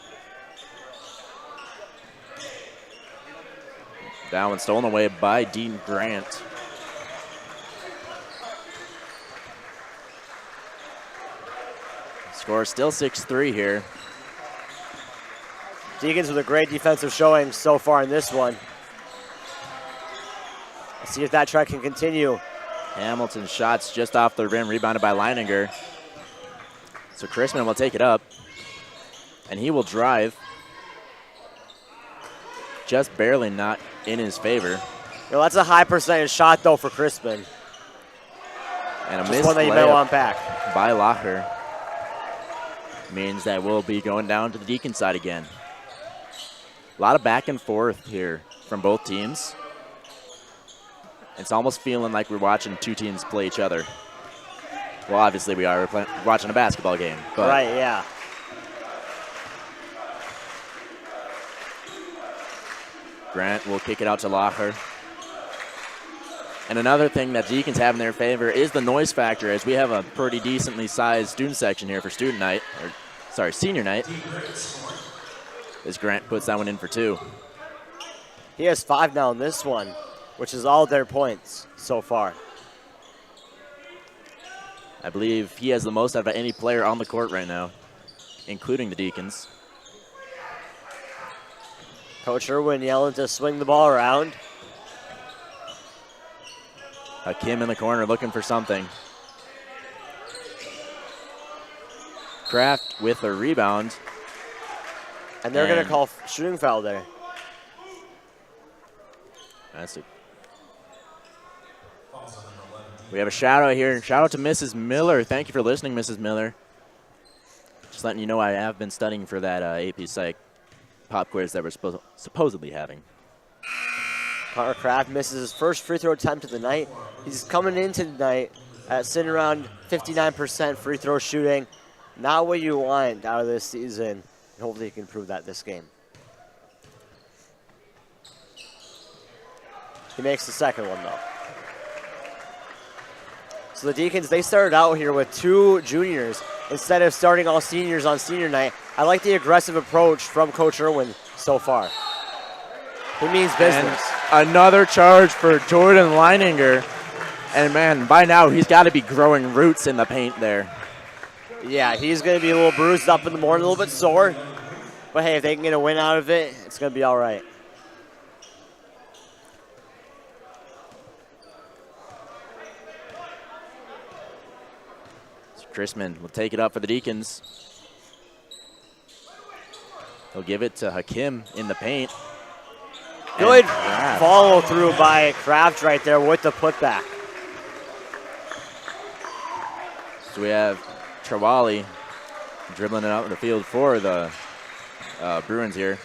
That one stolen away by Dean Grant. Score still 6-3 here. Deacons with a great defensive showing so far in this one. Let's see if that track can continue. Hamilton's shots just off the rim, rebounded by Leininger. So Chrisman will take it up, and he will drive. Just barely not in his favor. You know, that's a high percentage shot, though, for Crispin. And a Just missed one that you may want back. by Lacher means that we'll be going down to the Deacon side again. A lot of back and forth here from both teams. It's almost feeling like we're watching 2 teams play each other. Well, obviously we are. We're watching a basketball game. But Right, yeah. Grant will kick it out to Lacher. And another thing that Deacons have in their favor is the noise factor, as we have a pretty decently sized student section here for student night, or sorry, senior night. As Grant puts that one in for 2. He has 5 now in this one, which is all their points so far. I believe he has the most out of any player on the court right now, including the Deacons. Coach Irwin yelling to swing the ball around. Hakim in the corner looking for something. Kraft with a rebound. And they're going to call shooting foul there. That's it. We have a shout out here. Shout out to Mrs. Miller. Thank you for listening, Mrs. Miller. Just letting you know I have been studying for that AP Psych pop quiz that we're supposedly having. Connor Kraft misses his first free throw attempt of the night. He's coming into tonight at sitting around 59% free throw shooting. Not what you want out of this season. Hopefully he can prove that this game. He makes the second one, though. So the Deacons, they started out here with 2 juniors instead of starting all seniors on senior night. I like the aggressive approach from Coach Irwin so far. He means business. And another charge for Jordan Leininger. And, man, by now he's got to be growing roots in the paint there. Yeah, he's going to be a little bruised up in the morning, a little bit sore. But, hey, if they can get a win out of it, it's going to be all right. Chrisman will take it up for the Deacons. He'll give it to Hakim in the paint. Good follow through by Kraft right there with the putback. So we have Trawali dribbling it out in the field for the Bruins here.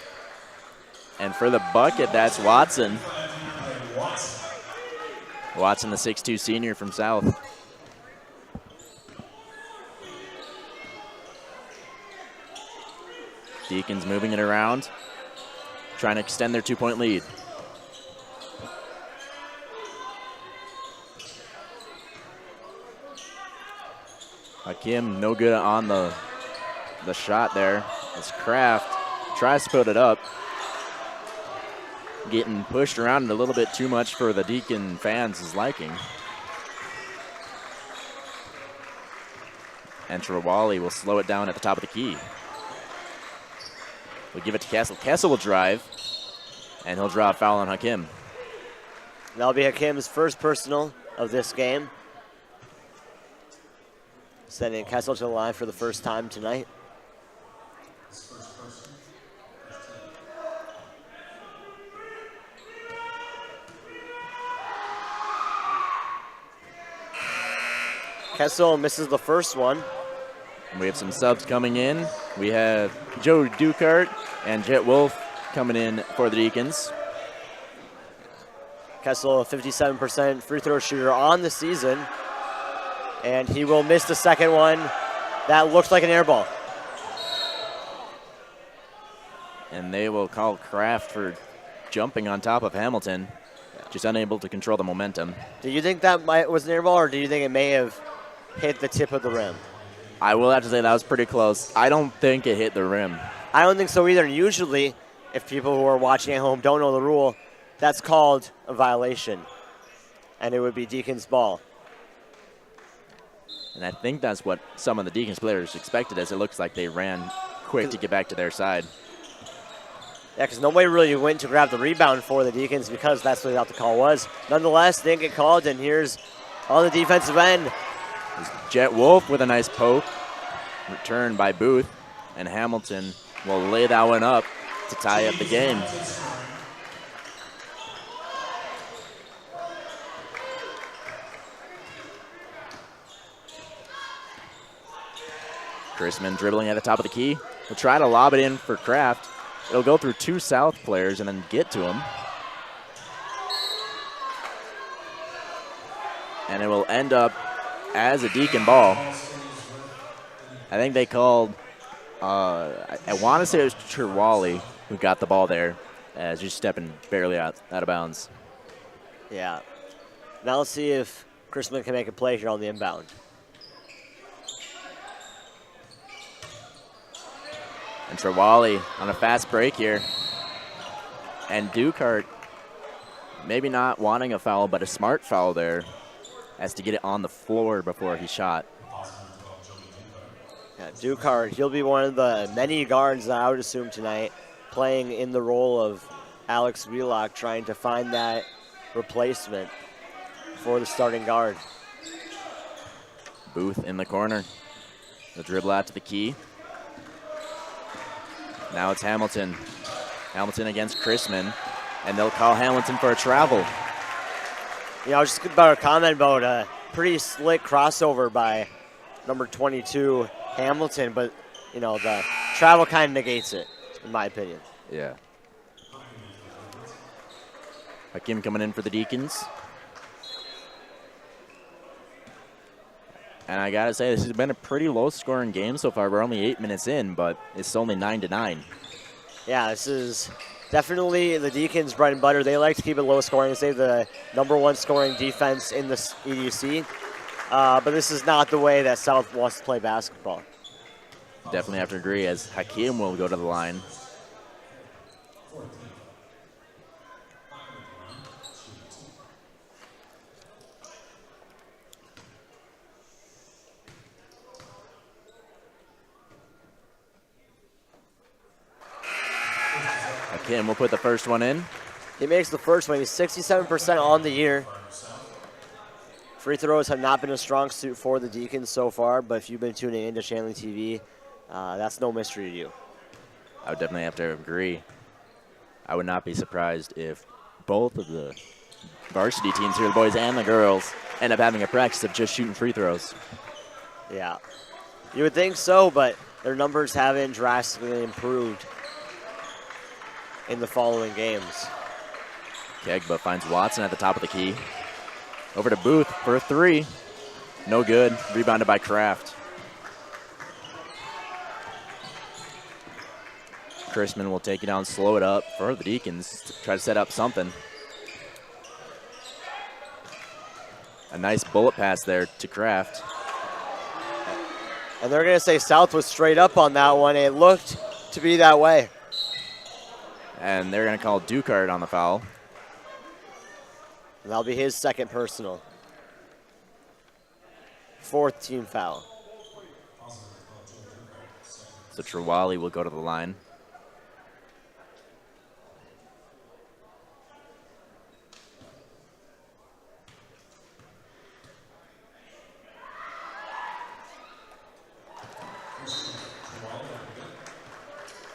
And for the bucket, that's Watson. Watson, the 6'2 senior from South. Deacons moving it around, trying to extend their 2-point lead. Hakim, no good on the shot there. As Kraft tries to put it up. Getting pushed around a little bit too much for the Deacon fans' liking. And Trawali will slow it down at the top of the key. We'll give it to Kessel. Kessel will drive, and he'll draw a foul on Hakim. That'll be Hakim's first personal of this game. Sending Kessel to the line for the first time tonight. Kessel misses the first one. And we have some subs coming in. We have Joe Dukart and Jet Wolf coming in for the Deacons. Kessel, a 57% free throw shooter on the season. And he will miss the second one. That looks like an air ball. And they will call Kraft for jumping on top of Hamilton. Just unable to control the momentum. Do you think that was an air ball, or do you think it may have hit the tip of the rim? I will have to say that was pretty close. I don't think it hit the rim. I don't think so either. And usually, if people who are watching at home don't know the rule, that's called a violation. And it would be Deacons' ball. And I think that's what some of the Deacons players expected, as it looks like they ran quick to get back to their side. Yeah, because nobody really went to grab the rebound for the Deacons because that's what the call was. Nonetheless, didn't get called, and here's on the defensive end. Jet Wolf with a nice poke. Return by Booth, and Hamilton will lay that one up to tie up the game. Chrisman dribbling at the top of the key. Will try to lob it in for Kraft. It'll go through two South players and then get to him. And it will end up as a Deacon ball. I think they called, I want to say it was Trawali who got the ball there, as he's stepping barely out of bounds. Yeah. Now let's see if Chrisman can make a play here on the inbound. And Trawali on a fast break here. And Dukart maybe not wanting a foul, but a smart foul there, as to get it on the floor before he shot. Yeah, Dukart, he'll be one of the many guards that I would assume tonight, playing in the role of Alex Wheelock, trying to find that replacement for the starting guard. Booth in the corner. The dribble out to the key. Now it's Hamilton. Hamilton against Chrisman, and they'll call Hamilton for a travel. You know, I was just about to comment about a pretty slick crossover by number 22, Hamilton, but, you know, the travel kind of negates it, in my opinion. Yeah. Hakim coming in for the Deacons. And I gotta say, this has been a pretty low-scoring game so far. We're only 8 minutes in, but it's only 9-9. Yeah, this is definitely the Deacons' bread and butter. They like to keep it low-scoring. They have the #1 scoring defense in the EDC. But this is not the way that South wants to play basketball. Definitely have to agree, as Hakim will go to the line. Hakim will put the first one in. He makes the first one. He's 67% on the year. Free throws have not been a strong suit for the Deacons so far, but if you've been tuning into Shanley TV, that's no mystery to you. I would definitely have to agree. I would not be surprised if both of the varsity teams here, the boys and the girls, end up having a practice of just shooting free throws. Yeah. You would think so, but their numbers haven't drastically improved in the following games. Kegba finds Watson at the top of the key. Over to Booth for a three. No good. Rebounded by Kraft. Chrisman will take it down, slow it up for the Deacons to try to set up something. A nice bullet pass there to Kraft. And they're going to say South was straight up on that one. It looked to be that way. And they're going to call Ducard on the foul. And that'll be his second personal. Fourth team foul. So Trawali will go to the line.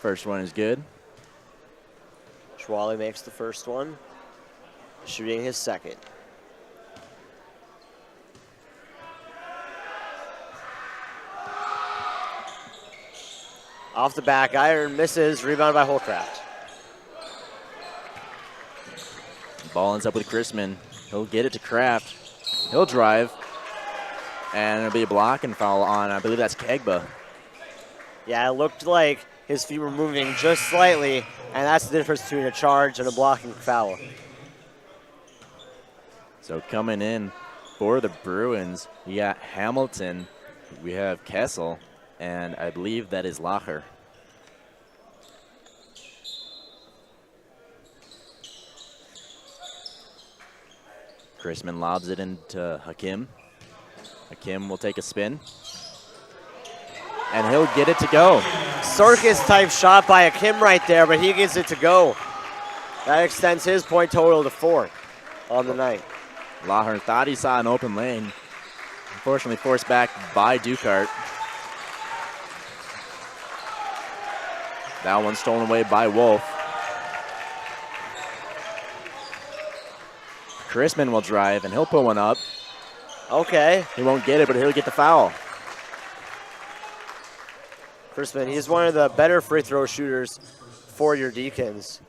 First one is good. Schwally makes the first one, shooting his second. Off the back iron, misses, rebounded by Holcraft. Ball ends up with Chrisman. He'll get it to Kraft. He'll drive. And it'll be a block and foul on, I believe that's Kegba. Yeah, it looked like his feet were moving just slightly, and that's the difference between a charge and a blocking foul. So coming in for the Bruins, we got Hamilton, we have Kessel, and I believe that is Lacher. Chrisman lobs it into Hakim. Hakim will take a spin. And he'll get it to go. Circus type shot by Hakim right there, but he gets it to go. That extends his point total to 4 on the night. Laher thought he saw an open lane. Unfortunately forced back by Ducart. That one stolen away by Wolf. Chrisman will drive and he'll put one up. Okay. He won't get it, but he'll get the foul. Chrisman, he's one of the better free throw shooters for your Deacons.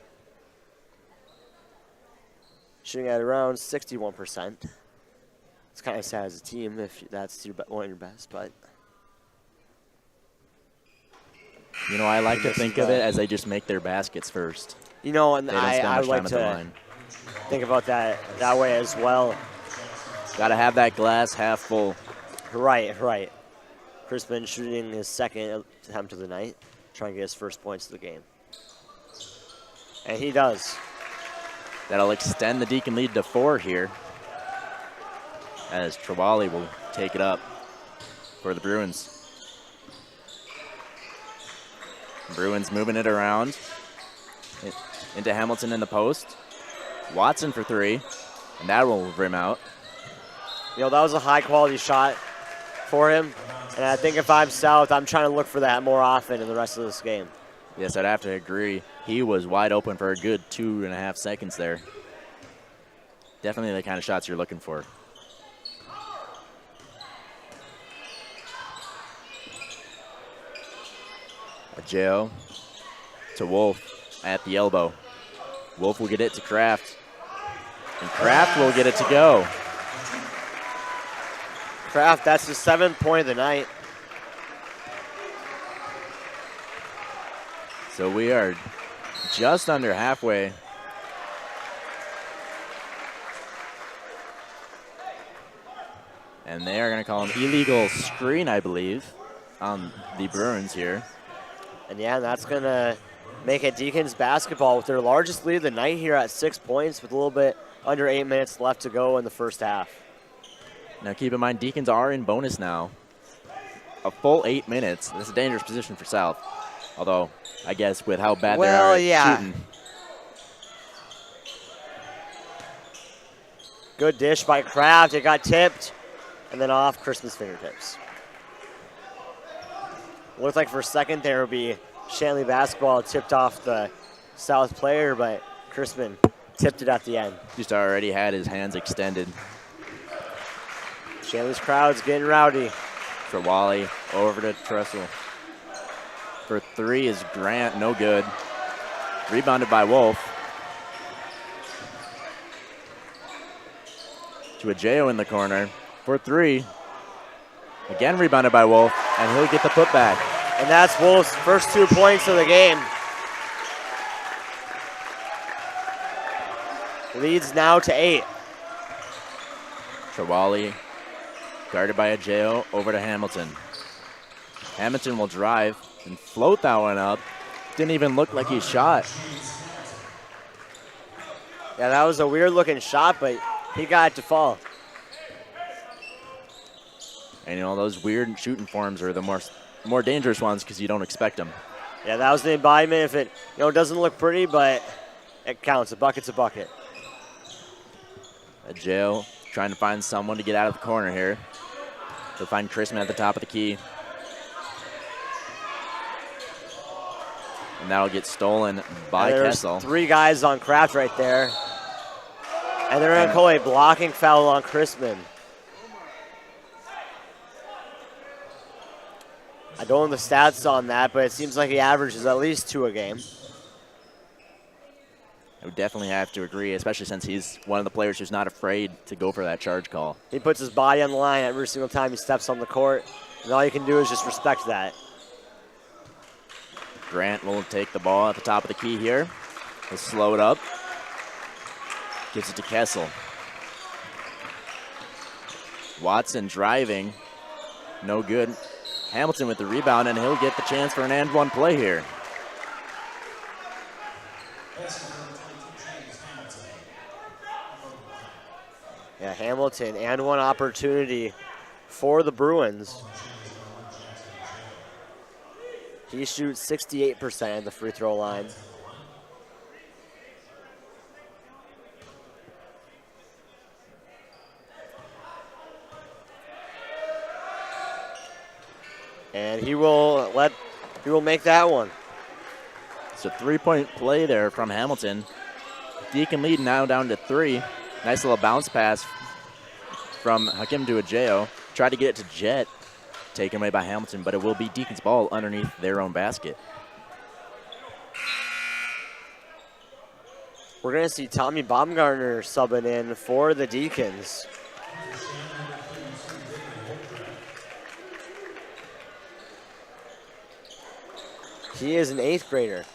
Shooting at around 61%. It's kind of sad as a team if that's one of your best, but. You know, I like to think of it as they just make their baskets first. You know, and They don't spend I much like time at the to line. think about that way as well. Got to have that glass half full. Right, right. Chrisman shooting his second attempt of the night, trying to get his first points of the game. And he does. That'll extend the Deacon lead to 4 here, as Trawali will take it up for the Bruins. Bruins moving it around into Hamilton in the post. Watson for 3, and that will rim out. You know, that was a high-quality shot for him. And I think if I'm South, I'm trying to look for that more often in the rest of this game. Yes, I'd have to agree. He was wide open for a good 2.5 seconds there. Definitely the kind of shots you're looking for. Ajeo to Wolf at the elbow. Wolf will get it to Kraft. And Kraft will get it to go. Kraft, that's his 7th point of the night. So we are just under halfway. And they are going to call an illegal screen, I believe, on the Bruins here. And yeah, that's going to make it Deacons basketball with their largest lead of the night here at 6 points with a little bit under 8 minutes left to go in the first half. Now keep in mind, Deacons are in bonus now. A full 8 minutes. That's a dangerous position for South. Although, I guess with how bad they are at shooting. Good dish by Kraft. It got tipped and then off Christmas fingertips. Looked like for a second there would be Shanley basketball tipped off the South player, but Chrisman tipped it at the end. Just already had his hands extended. Shanley's crowd's getting rowdy. Trawali over to Trestle. For three is Grant, no good. Rebounded by Wolf. To Ajeo in the corner. For three. Again rebounded by Wolf, and he'll get the putback. And that's Wolf's first 2 points of the game. Leads now to 8. Trawali guarded by Ajeo over to Hamilton. Hamilton will drive and float that one up. Didn't even look like he shot. Yeah, that was a weird looking shot, but he got it to fall. And you know, those weird shooting forms are the more dangerous ones because you don't expect them. Yeah, that was the embodiment. If it doesn't look pretty, but it counts. A bucket's a bucket. Ajeo trying to find someone to get out of the corner here. He'll find Chrisman at the top of the key. And that'll get stolen by Kessel. There's 3 guys on Kraft right there. And they're going to call a blocking foul on Chrisman. I don't know the stats on that, but it seems like he averages at least 2 a game. I would definitely have to agree, especially since he's one of the players who's not afraid to go for that charge call. He puts his body on the line every single time he steps on the court, and all you can do is just respect that. Grant will take the ball at the top of the key here. He'll slow it up. Gives it to Kessel. Watson driving. No good. Hamilton with the rebound, and he'll get the chance for an and one play here. Yeah, Hamilton and one opportunity for the Bruins. He shoots 68% at the free throw line. And he will make that one. It's a 3-point play there from Hamilton. Deacon lead now down to 3. Nice little bounce pass from Hakim to Ajeo. Tried to get it to Jet. Taken away by Hamilton, but it will be Deacon's ball underneath their own basket. We're going to see Tommy Baumgartner subbing in for the Deacons. He is an 8th grader.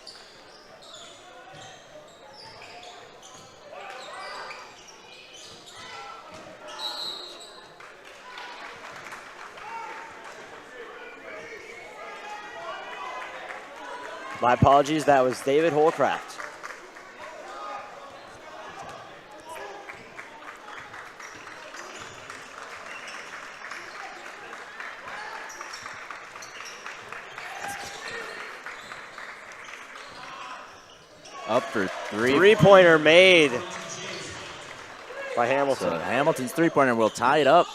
My apologies, that was David Holcraft. Up for 3. Three-pointer made by Hamilton. So Hamilton's three-pointer will tie it up.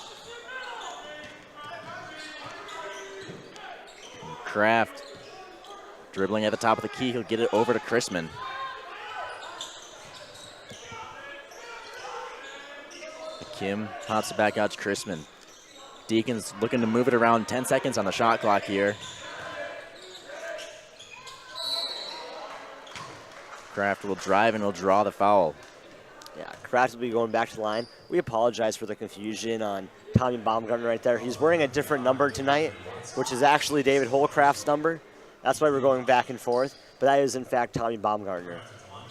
Kraft dribbling at the top of the key. He'll get it over to Chrisman. Kim pops it back out to Chrisman. Deacons looking to move it around. 10 seconds on the shot clock here. Kraft will drive and will draw the foul. Yeah, Kraft will be going back to the line. We apologize for the confusion on Tommy Baumgartner right there. He's wearing a different number tonight, which is actually David Holcraft's number. That's why we're going back and forth. But that is, in fact, Tommy Baumgartner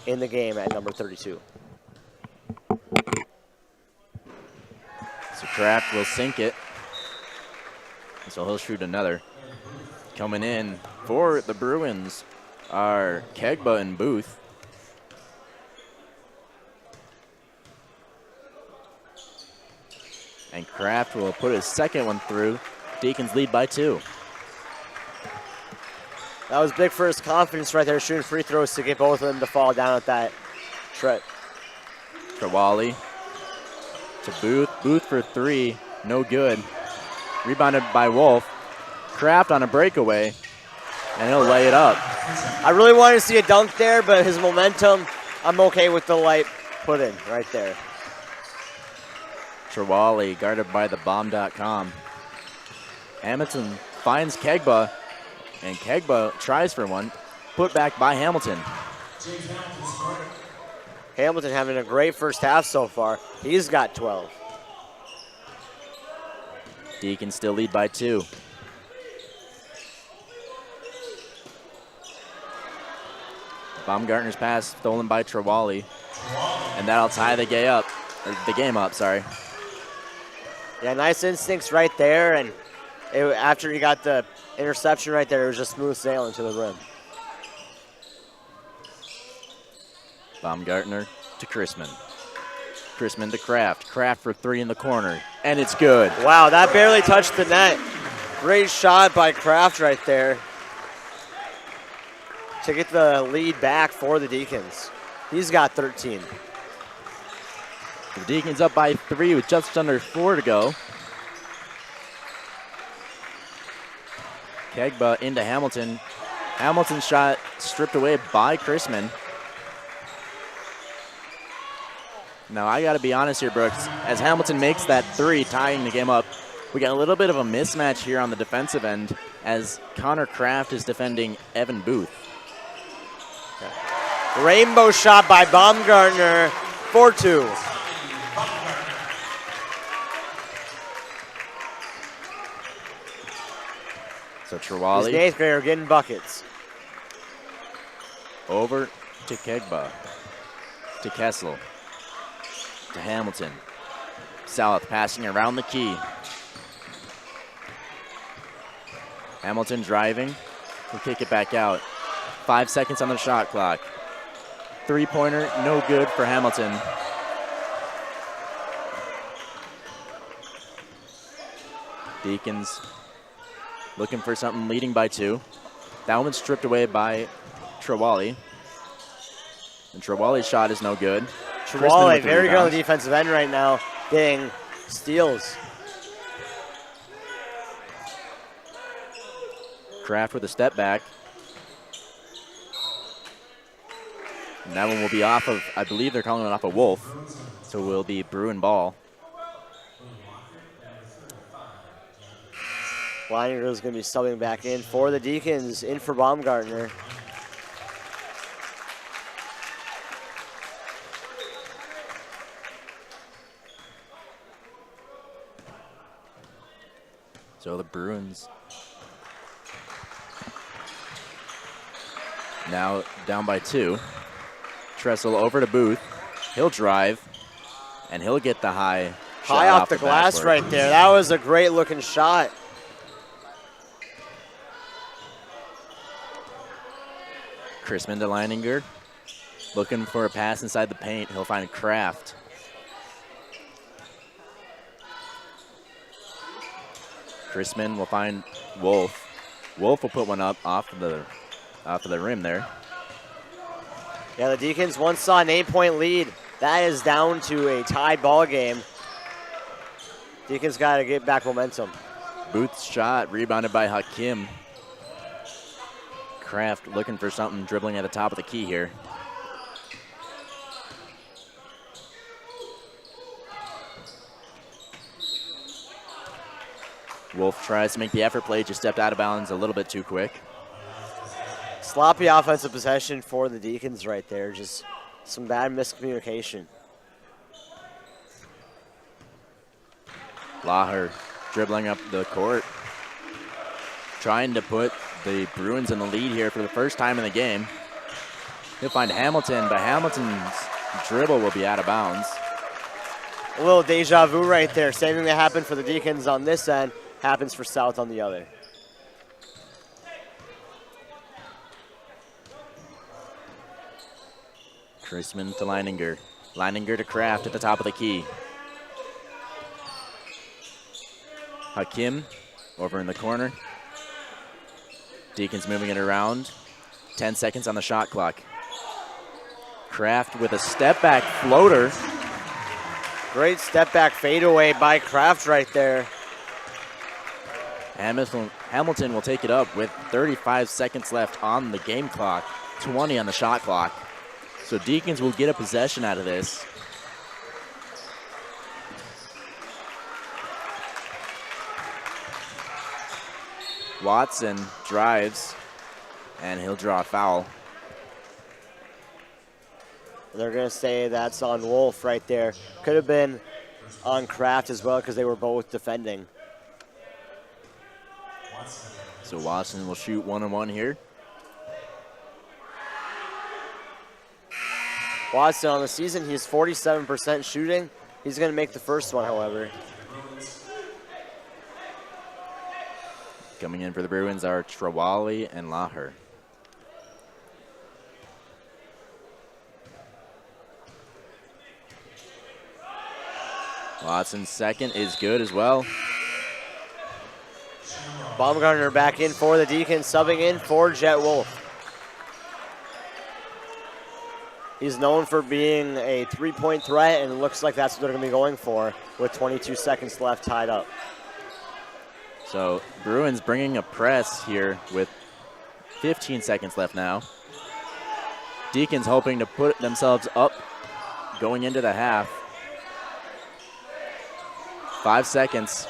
in the game at number 32. So Kraft will sink it. So he'll shoot another. Coming in for the Bruins are Kegba and Booth. And Kraft will put his second one through. Deacons lead by 2. That was big for his confidence right there, shooting free throws to get both of them to fall down at that trip. Trawali to Booth. Booth for 3, no good. Rebounded by Wolf. Kraft on a breakaway, and he'll lay it up. I really wanted to see a dunk there, but his momentum, I'm okay with the light put in right there. Trawali guarded by the bomb.com. Hamilton finds Kegba, and Kegba tries for one. Put back by Hamilton. Hamilton having a great first half so far. He's got 12. Deacons still lead by 2. Baumgartner's pass stolen by Trawali, and that'll tie the game up. Sorry. Yeah, nice instincts right there, and after he got the interception right there, it was just smooth sailing to the rim. Baumgartner to Chrisman. Chrisman to Kraft. Kraft for 3 in the corner, and it's good. Wow, that barely touched the net. Great shot by Kraft right there to get the lead back for the Deacons. He's got 13. The Deacons up by 3 with just under 4 to go. Kegba into Hamilton. Hamilton's shot stripped away by Chrisman. Now, I got to be honest here, Brooks. As Hamilton makes that 3, tying the game up, we got a little bit of a mismatch here on the defensive end as Connor Kraft is defending Evan Booth. Rainbow shot by Baumgartner, 4-2. So Trawali. His 8th grader getting buckets. Over to Kegba. To Kessel. To Hamilton. South passing around the key. Hamilton driving. Will kick it back out. 5 seconds on the shot clock. 3-pointer, no good for Hamilton. Deacons looking for something, leading by 2. That one's stripped away by Trawali. And Trawali's shot is no good. Trawali, very good on the defensive end right now, getting steals. Kraft with a step back. And that one will be off of, I believe they're calling it off of Wolf. So it will be Bruin ball. Leininger is going to be subbing back in for the Deacons, in for Baumgartner. So the Bruins now down by 2. Tressel over to Booth. He'll drive, and he'll get the high shot off the glass backboard. right there. That was a great looking shot. Chrisman to Leininger. Looking for a pass inside the paint. He'll find Kraft. Chrisman will find Wolf. Wolf will put one up off of the rim there. Yeah, the Deacons once saw an 8-point lead. That is down to a tied ball game. Deacons got to get back momentum. Booth's shot rebounded by Hakim. Kraft looking for something, dribbling at the top of the key here. Wolf tries to make the effort play, just stepped out of bounds a little bit too quick. Sloppy offensive possession for the Deacons right there. Just some bad miscommunication. Laher dribbling up the court, trying to put the Bruins in the lead here for the first time in the game. He'll find Hamilton, but Hamilton's dribble will be out of bounds. A little deja vu right there. Same thing that happened for the Deacons on this end happens for South on the other. Chrisman to Leininger. Leininger to Kraft at the top of the key. Hakim over in the corner. Deacons moving it around. 10 seconds on the shot clock. Kraft with a step back floater. Great step back fadeaway by Kraft right there. Hamilton will take it up with 35 seconds left on the game clock. 20 on the shot clock. So Deacons will get a possession out of this. Watson drives, and he'll draw a foul. They're going to say that's on Wolf right there. Could have been on Kraft as well because they were both defending. So Watson will shoot 1-on-1 here. Watson on the season, he's 47% shooting. He's going to make the first one, however. Coming in for the Bruins are Trawali and Laher. Watson's second is good as well. Baumgartner back in for the Deacons, subbing in for Jet Wolf. He's known for being a three-point threat, and it looks like that's what they're going to be going for with 22 seconds left tied up. So Bruins bringing a press here with 15 seconds left now. Deacons hoping to put themselves up going into the half. 5 seconds.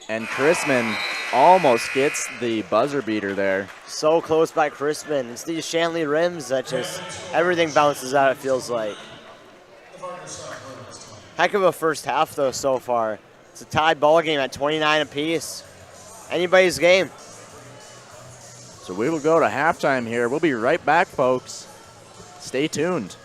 And Chrisman almost gets the buzzer beater there. So close by Crispin. It's these Shanley rims that just, everything bounces out, it feels like. Heck of a first half, though, so far. It's a tied ball game at 29 apiece. Anybody's game. So we will go to halftime here. We'll be right back, folks. Stay tuned.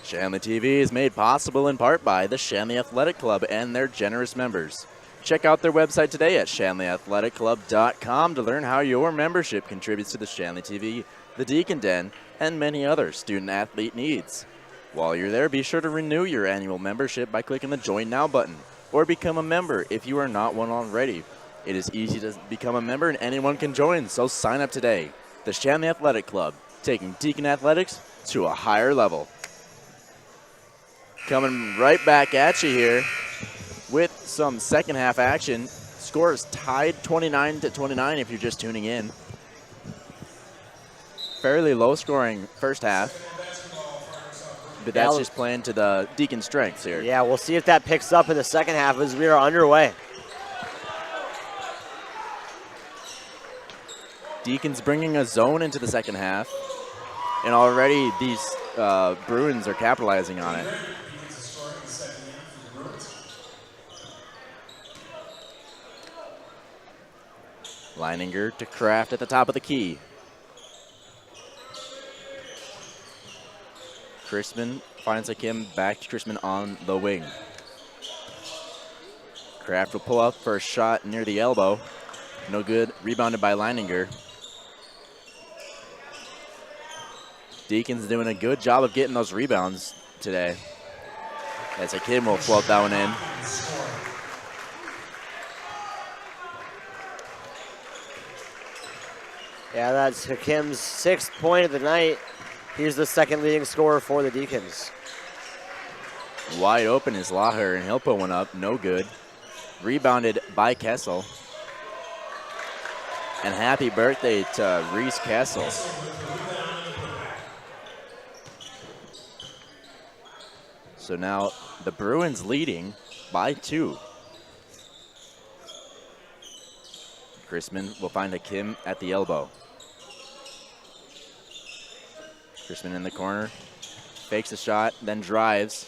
Shanley TV is made possible in part by the Shanley Athletic Club and their generous members. Check out their website today at shanleyathletic.club.com to learn how your membership contributes to the Shanley TV, the Deacon Den, and many other student-athlete needs. While you're there, be sure to renew your annual membership by clicking the Join Now button, or become a member if you are not one already. It is easy to become a member and anyone can join, so sign up today. The Shanley Athletic Club, taking Deacon Athletics to a higher level. Coming right back at you here with some second half action. Score is tied 29-29 if you're just tuning in. Fairly low scoring first half, but that's just playing to the Deacon strengths here. Yeah, we'll see if that picks up in the second half as we are underway. Deacons bringing a zone into the second half, and already these Bruins are capitalizing on it. Leininger to Kraft at the top of the key. Chrisman finds Hakim, back to Chrisman on the wing. Kraft will pull up for a shot near the elbow. No good, rebounded by Leininger. Deacons doing a good job of getting those rebounds today. As Hakim will float that one in. Yeah, that's Hakim's 6th point of the night. He's the second leading scorer for the Deacons. Wide open is Laher, and he'll put one up. No good. Rebounded by Kessel. And happy birthday to Reese Kessel. So now the Bruins leading by 2. Chrisman will find Hakim at the elbow. Chrisman in the corner, fakes a shot, then drives.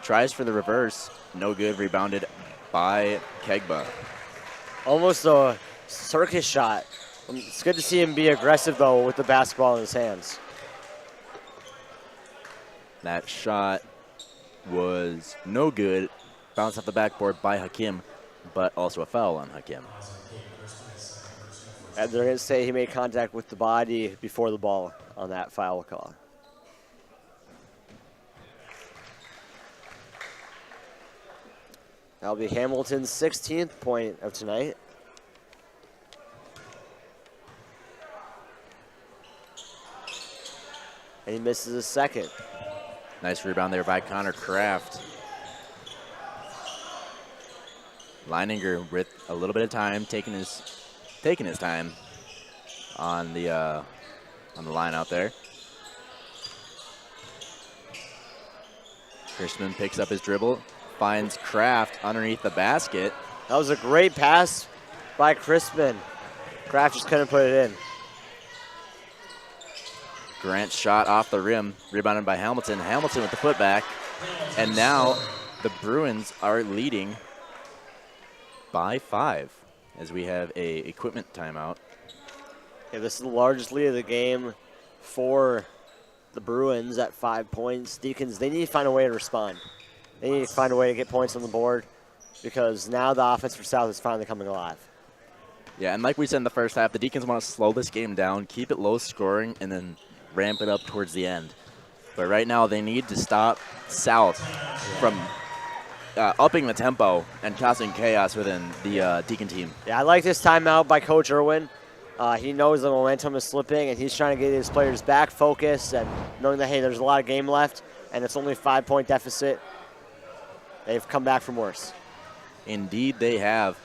Tries for the reverse, no good, rebounded by Kegba. Almost a circus shot. It's good to see him be aggressive, though, with the basketball in his hands. That shot was no good, bounced off the backboard by Hakim, but also a foul on Hakim. And they're going to say he made contact with the body before the ball on that foul call. That'll be Hamilton's 16th point of tonight. And he misses his second. Nice rebound there by Connor Kraft. Leininger with a little bit of time, taking his time on the line out there. Chrisman picks up his dribble, finds Kraft underneath the basket. That was a great pass by Chrisman. Kraft just couldn't put it in. Grant's shot off the rim, rebounded by Hamilton. Hamilton with the putback. And now the Bruins are leading by 5 as we have a equipment timeout. Yeah, this is the largest lead of the game for the Bruins at 5 points. Deacons, they need to find a way to respond. They need to find a way to get points on the board because now the offense for South is finally coming alive. Yeah, and like we said in the first half, the Deacons want to slow this game down, keep it low scoring, and then ramp it up towards the end. But right now they need to stop South from upping the tempo and causing chaos within the Deacon team. Yeah, I like this timeout by Coach Irwin. He knows the momentum is slipping, and he's trying to get his players back focused and knowing that, hey, there's a lot of game left, and it's only a 5-point deficit. They've come back from worse. Indeed, they have.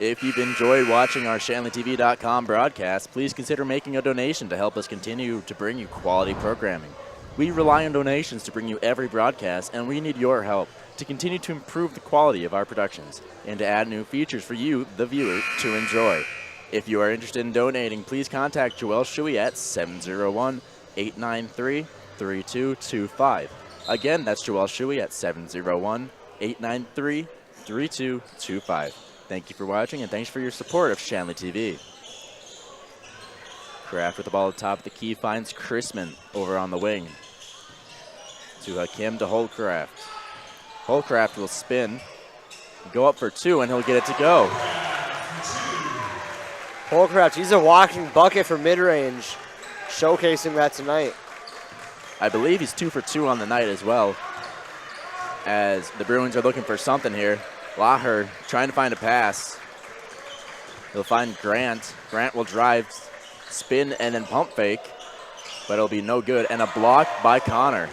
If you've enjoyed watching our ShanleyTV.com broadcast, please consider making a donation to help us continue to bring you quality programming. We rely on donations to bring you every broadcast, and we need your help to continue to improve the quality of our productions and to add new features for you, the viewer, to enjoy. If you are interested in donating, please contact Joel Shuey at 701-893-3225. Again, that's Joel Shuey at 701-893-3225. Thank you for watching, and thanks for your support of Shanley TV. Kraft with the ball at the top of the key finds Chrisman over on the wing. To Hakim to Holcraft. Holcraft will spin, go up for two, and he'll get it to go. Holcraft, he's a walking bucket for mid-range, showcasing that tonight. I believe he's 2 for 2 on the night as well. As the Bruins are looking for something here. Laher trying to find a pass. He'll find Grant. Grant will drive, spin, and then pump fake. But it'll be no good. And a block by Connor.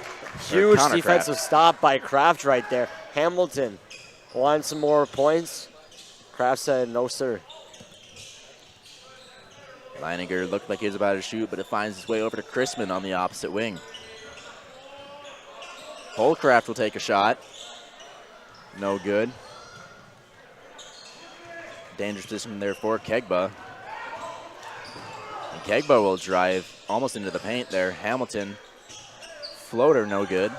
Huge Connor defensive Kraft. stop by Kraft right there. Hamilton wanted some more points. Kraft said, no, sir. Leininger looked like he was about to shoot, but it finds its way over to Chrisman on the opposite wing. Holcraft will take a shot. No good. Dangerous position there for Kegba. And Kegba will drive almost into the paint there. Hamilton, floater, no good.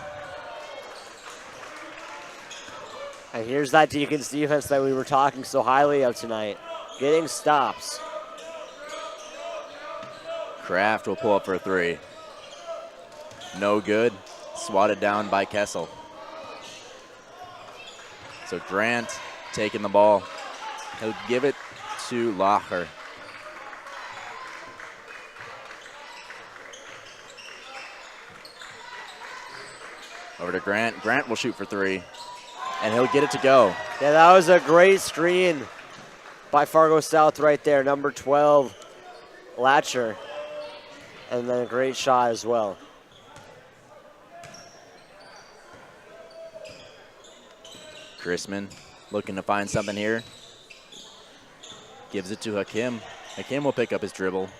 And here's that Deacons defense that we were talking so highly of tonight. Getting stops. Kraft will pull up for a three. No good. Swatted down by Kessel. So Grant taking the ball. He'll give it to Lacher. Over to Grant. Grant will shoot for three. And he'll get it to go. Yeah, that was a great screen by Fargo South right there. Number 12, Latcher. And then a great shot as well. Chrisman looking to find something here. Gives it to Hakim. Hakim will pick up his dribble.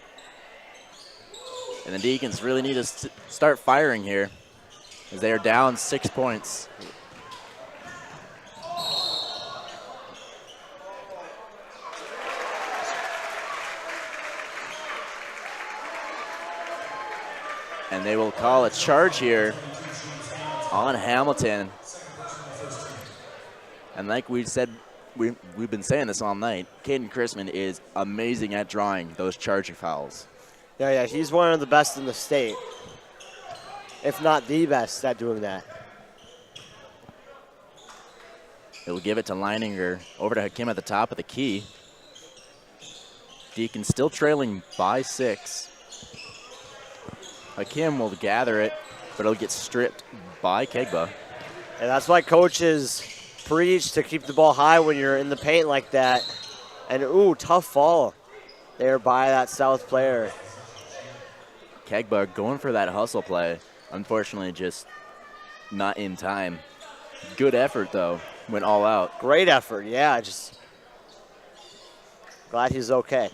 And the Deacons really need to start firing here as they are down 6 points. And they will call a charge here on Hamilton. And like we said, we've been saying this all night, Caden Chrisman is amazing at drawing those charging fouls. Yeah, he's one of the best in the state, if not the best at doing that. He'll give it to Leininger, over to Hakim at the top of the key. Deacon still trailing by 6. Hakim will gather it, but it'll get stripped by Kegba. And that's why coaches preach to keep the ball high when you're in the paint like that. And ooh, tough fall there by that South player. Kegba going for that hustle play. Unfortunately, just not in time. Good effort, though. Went all out. Great effort, yeah. Just glad he's okay.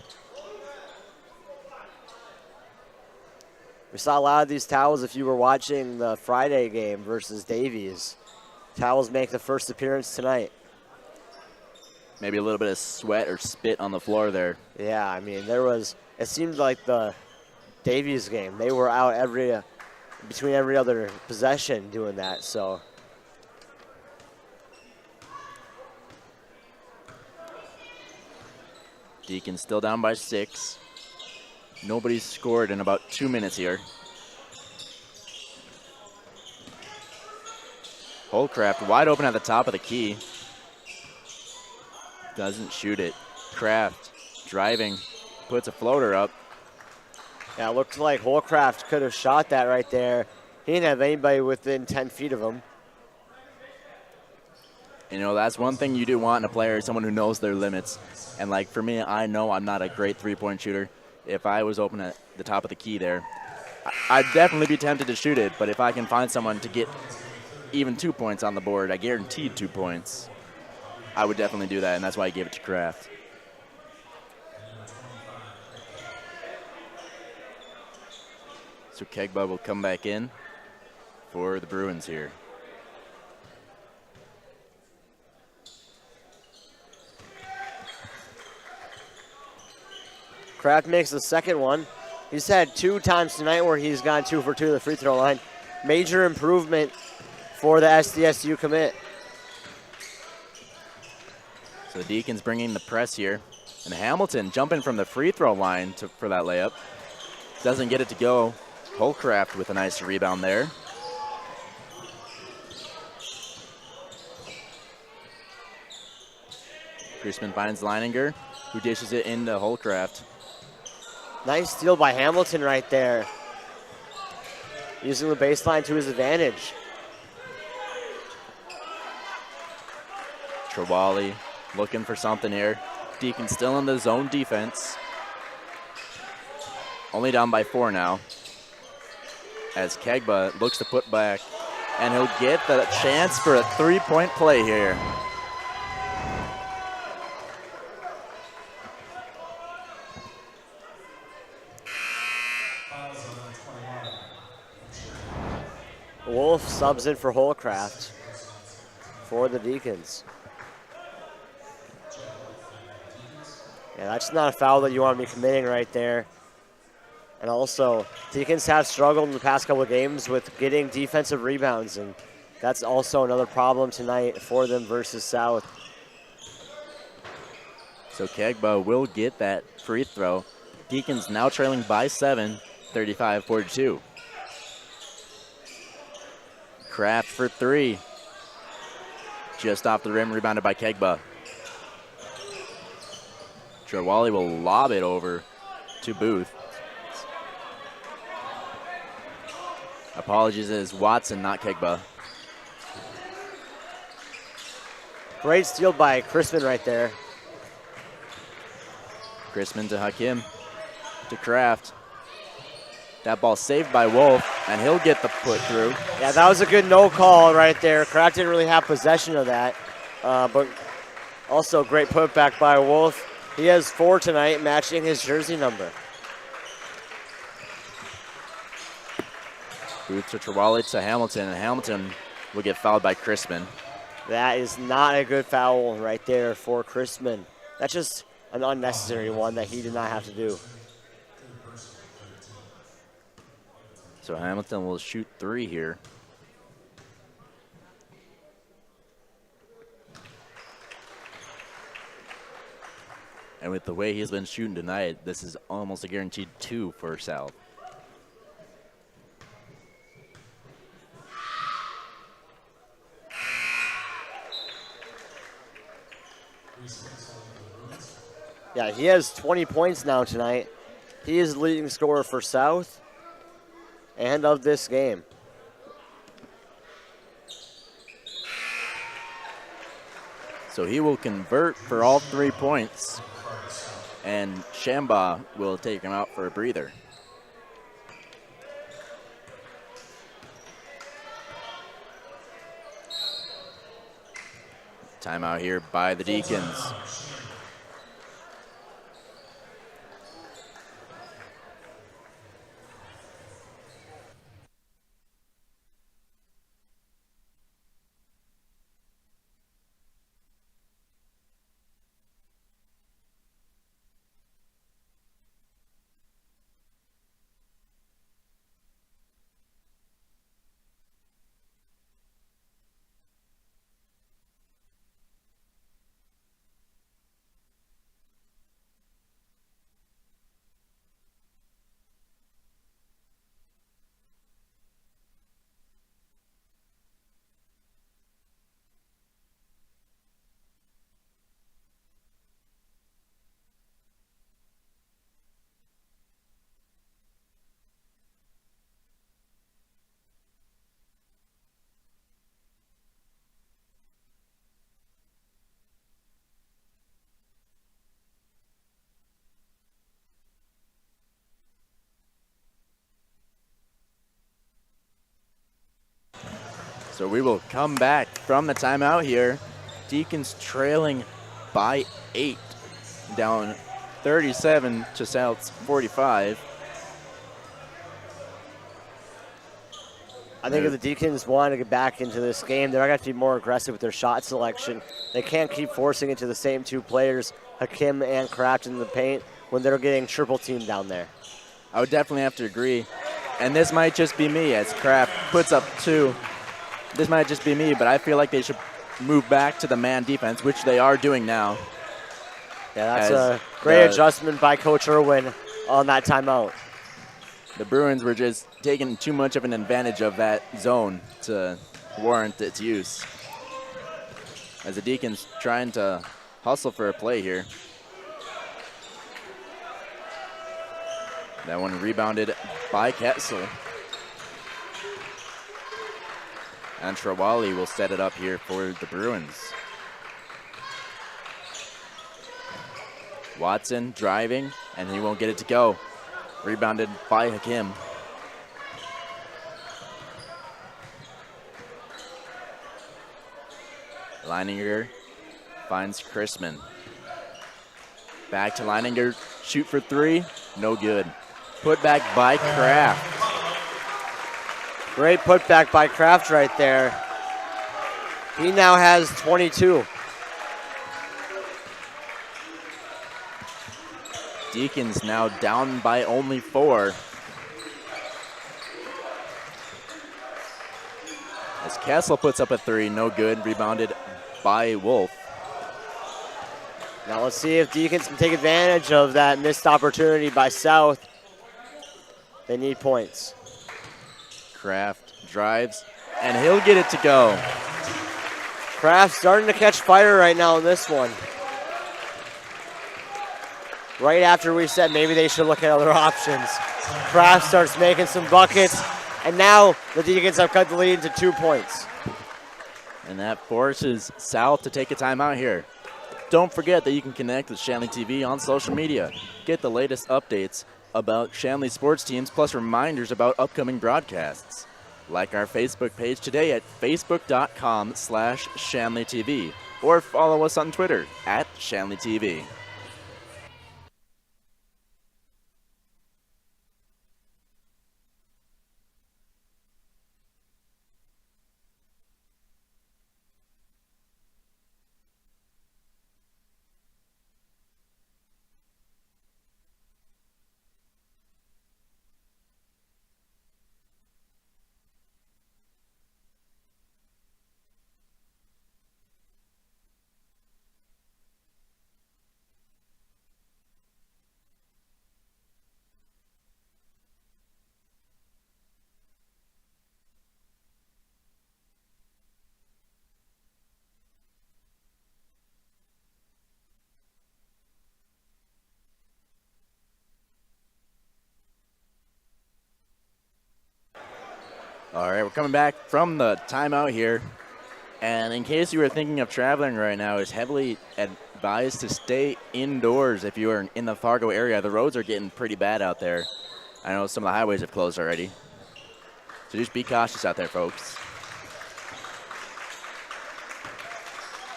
We saw a lot of these towels if you were watching the Friday game versus Davies. Towels make the first appearance tonight. Maybe a little bit of sweat or spit on the floor there. Yeah, I mean, it seemed like the Davies game, they were out between every other possession doing that, so. Deacon still down by 6. Nobody's scored in about 2 minutes here. Holcraft wide open at the top of the key. Doesn't shoot it. Kraft driving, puts a floater up. Yeah, it looked like Holcraft could have shot that right there. He didn't have anybody within 10 feet of him. You know, that's one thing you do want in a player, someone who knows their limits. And like for me, I know I'm not a great three-point shooter. If I was open at the top of the key there, I'd definitely be tempted to shoot it. But if I can find someone to get even 2 points on the board, I guaranteed 2 points, I would definitely do that, and that's why I gave it to Kraft. So Kegba will come back in for the Bruins here. Kraft makes the second one. He's had 2 times tonight where he's gone 2 for 2 to the free throw line. Major improvement for the SDSU commit. So the Deacons bringing the press here. And Hamilton jumping from the free throw line for that layup. Doesn't get it to go. Holcraft with a nice rebound there. Chrisman finds Leininger, who dishes it into Holcraft. Nice steal by Hamilton right there. Using the baseline to his advantage. Trawali looking for something here. Deacon still in the zone defense. Only down by 4 now. As Kegba looks to put back, and he'll get the chance for a 3-point play here. Wolf subs in for Holcraft for the Deacons. Yeah, that's not a foul that you want to be committing right there. And also, Deacons have struggled in the past couple of games with getting defensive rebounds, and that's also another problem tonight for them versus South. So Kegba will get that free throw. Deacons now trailing by 7, 35-42. Kraft for 3. Just off the rim, rebounded by Kegba. Trawali will lob it over to Booth. Apologies, it is Watson, not Kegba. Great steal by Chrisman right there. Chrisman to Hakim, to Kraft. That ball saved by Wolf, and he'll get the put through. Yeah, that was a good no call right there. Kraft didn't really have possession of that, but also great putback by Wolf. He has 4 tonight, matching his jersey number. Booth to Trawali to Hamilton, and Hamilton will get fouled by Chrisman. That is not a good foul right there for Chrisman. That's just an unnecessary one that he did not have to do. So Hamilton will shoot 3 here. And with the way he's been shooting tonight, this is almost a guaranteed 2 for South. Yeah, he has 20 points now tonight. He is the leading scorer for South and of this game. So he will convert for all 3 points, and Shambaugh will take him out for a breather. Timeout here by the Deacons. So we will come back from the timeout here. Deacons trailing by 8, down 37 to South's 45. I think if the Deacons want to get back into this game, they're going to have to be more aggressive with their shot selection. They can't keep forcing it to the same 2 players, Hakim and Kraft, in the paint when they're getting triple teamed down there. I would definitely have to agree. And this might just be me as Kraft puts up 2. This might just be me, but I feel like they should move back to the man defense, which they are doing now. Yeah, that's a great adjustment by Coach Irwin on that timeout. The Bruins were just taking too much of an advantage of that zone to warrant its use. As the Deacons trying to hustle for a play here. That one rebounded by Kessel. And Trawali will set it up here for the Bruins. Watson driving, and he won't get it to go. Rebounded by Hakim. Leininger finds Chrisman. Back to Leininger, shoot for three, no good. Put back by Kraft. Great putback by Kraft right there. He now has 22. Deacons now down by only 4. As Kessel puts up a 3, no good, rebounded by Wolf. Now let's see if Deacons can take advantage of that missed opportunity by South. They need points. Kraft drives, and he'll get it to go. Kraft starting to catch fire right now in this one. Right after we said maybe they should look at other options. Kraft starts making some buckets, and now the Deacons have cut the lead to 2 points. And that forces South to take a timeout here. Don't forget that you can connect with Shanley TV on social media. Get the latest updates about Shanley sports teams, plus reminders about upcoming broadcasts. Like our Facebook page today at facebook.com/ShanleyTV, or follow us on Twitter at ShanleyTV. All right, we're coming back from the timeout here. And in case you were thinking of traveling right now, it's heavily advised to stay indoors if you are in the Fargo area. The roads are getting pretty bad out there. I know some of the highways have closed already. So just be cautious out there, folks.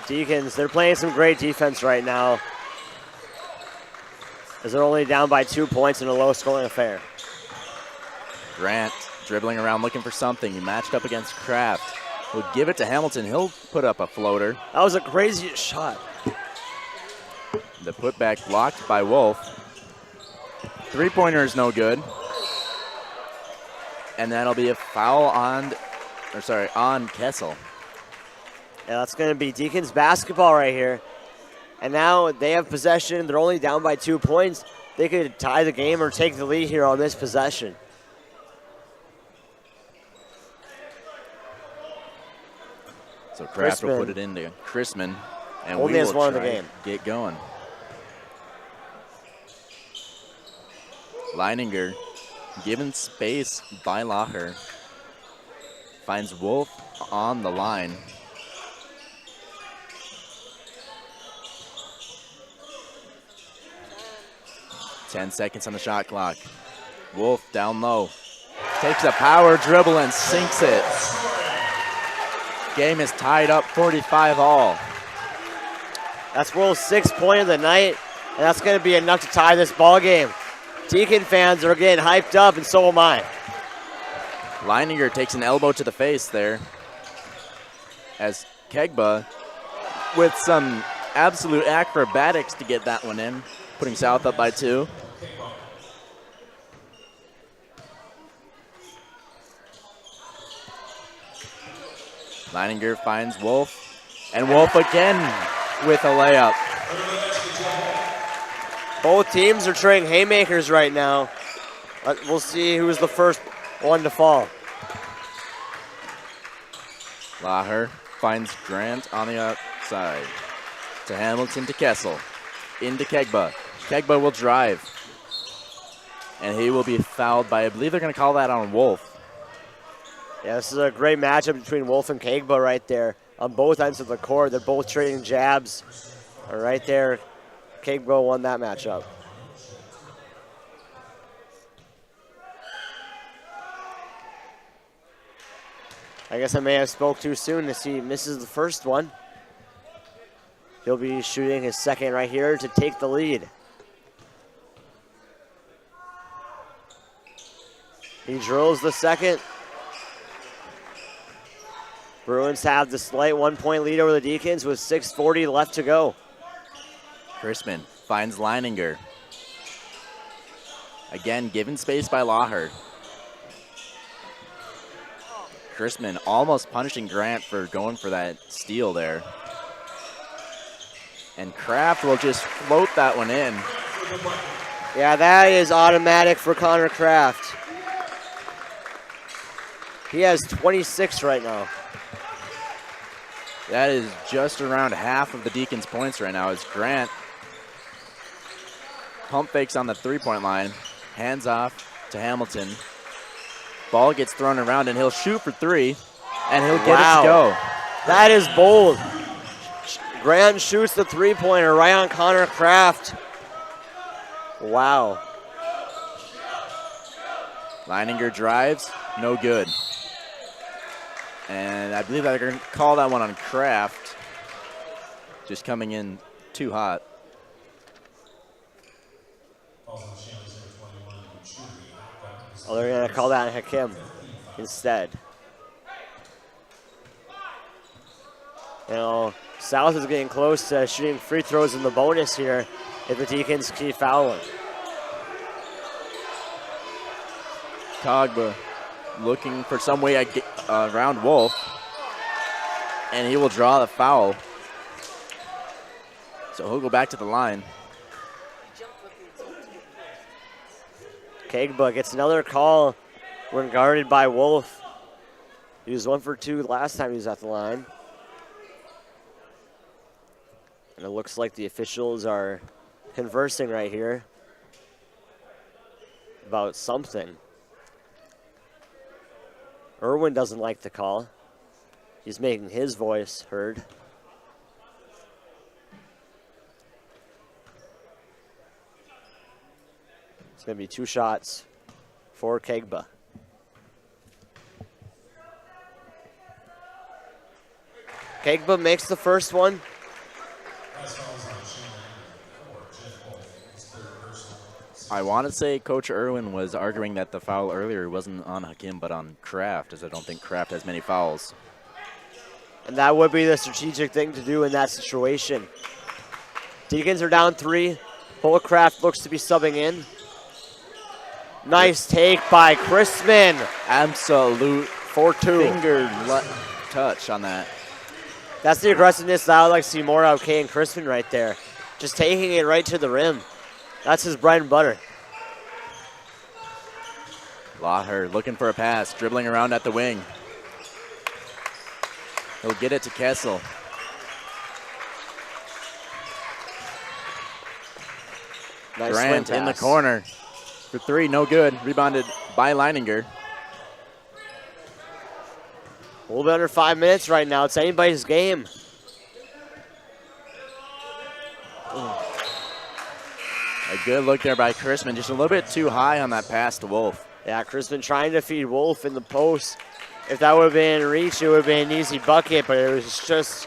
Deacons, they're playing some great defense right now, as they're only down by 2 points in a low-scoring affair. Grant dribbling around looking for something. He matched up against Kraft. He'll give it to Hamilton. He'll put up a floater. That was a crazy shot. The putback blocked by Wolf. Three-pointer is no good. And that'll be a foul on Kessel. Yeah, that's going to be Deacons basketball right here. And now they have possession. They're only down by 2 points. They could tie the game or take the lead here on this possession. So Kraft will put it into Chrisman, and only we has will one in the try game. Get going. Leininger given space by Lacher. Finds Wolf on the line. Ten seconds on the shot clock. Wolf down low. Takes a power dribble and sinks it. Game is tied up 45 all. That's Wolf's 6th point of the night, and that's going to be enough to tie this ball game. Deacon fans are getting hyped up, and so am I. Leininger takes an elbow to the face there, as Kegba, with some absolute acrobatics to get that one in, putting South up by 2. Leininger finds Wolf, and Wolf again with a layup. Both teams are trading haymakers right now. We'll see who's the first one to fall. Laher finds Grant on the outside. To Hamilton, to Kessel. Into Kegba. Kegba will drive. And he will be fouled by, I believe they're going to call that on Wolf. Yeah, this is a great matchup between Wolf and Kegba right there. On both ends of the court, they're both trading jabs. Right there, Kegba won that matchup. I guess I may have spoke too soon as he misses the first one. He'll be shooting his second right here to take the lead. He drills the second. Bruins have the slight 1-point lead over the Deacons with 6:40 left to go. Chrisman finds Leininger. Again, given space by Laher. Chrisman almost punishing Grant for going for that steal there. And Kraft will just float that one in. Yeah, that is automatic for Connor Kraft. He has 26 right now. That is just around half of the Deacons' points right now as Grant pump fakes on the three-point line, hands off to Hamilton. Ball gets thrown around and he'll shoot for three, and he'll get it to go. That is bold. Grant shoots the three-pointer right on Connor Kraft. Wow. Leininger drives, no good. And I believe they're going to call that one on Kraft. Just coming in too hot. Oh, they're going to call that on Hakim instead. You know, South is getting close to shooting free throws in the bonus here if the Deacons keep fouling. Kogba looking for some way around Wolf, and he will draw the foul. So he'll go back to the line. Kegba gets another call when guarded by Wolf. He was 1 for 2 last time he was at the line. And it looks like the officials are conversing right here about something. Irwin doesn't like the call. He's making his voice heard. It's going to be 2 shots for Kegba. Kegba makes the first one. I want to say Coach Irwin was arguing that the foul earlier wasn't on Hakim but on Kraft, as I don't think Kraft has many fouls. And that would be the strategic thing to do in that situation. Deacons are down 3. Holcraft looks to be subbing in. Nice take by Chrisman. Absolute 4-2. finger touch on that. That's the aggressiveness that I would like to see more out of Kay and Chrisman right there. Just taking it right to the rim. That's his bread and butter. Laher looking for a pass, dribbling around at the wing. He'll get it to Kessel. Nice Grant swing in the pass. corner for 3, no good. Rebounded by Leininger. A little bit under 5 minutes right now. It's anybody's game. A good look there by Chrisman, just a little bit too high on that pass to Wolf. Yeah, Chrisman trying to feed Wolf in the post. If that would have been in reach, it would have been an easy bucket, but it was just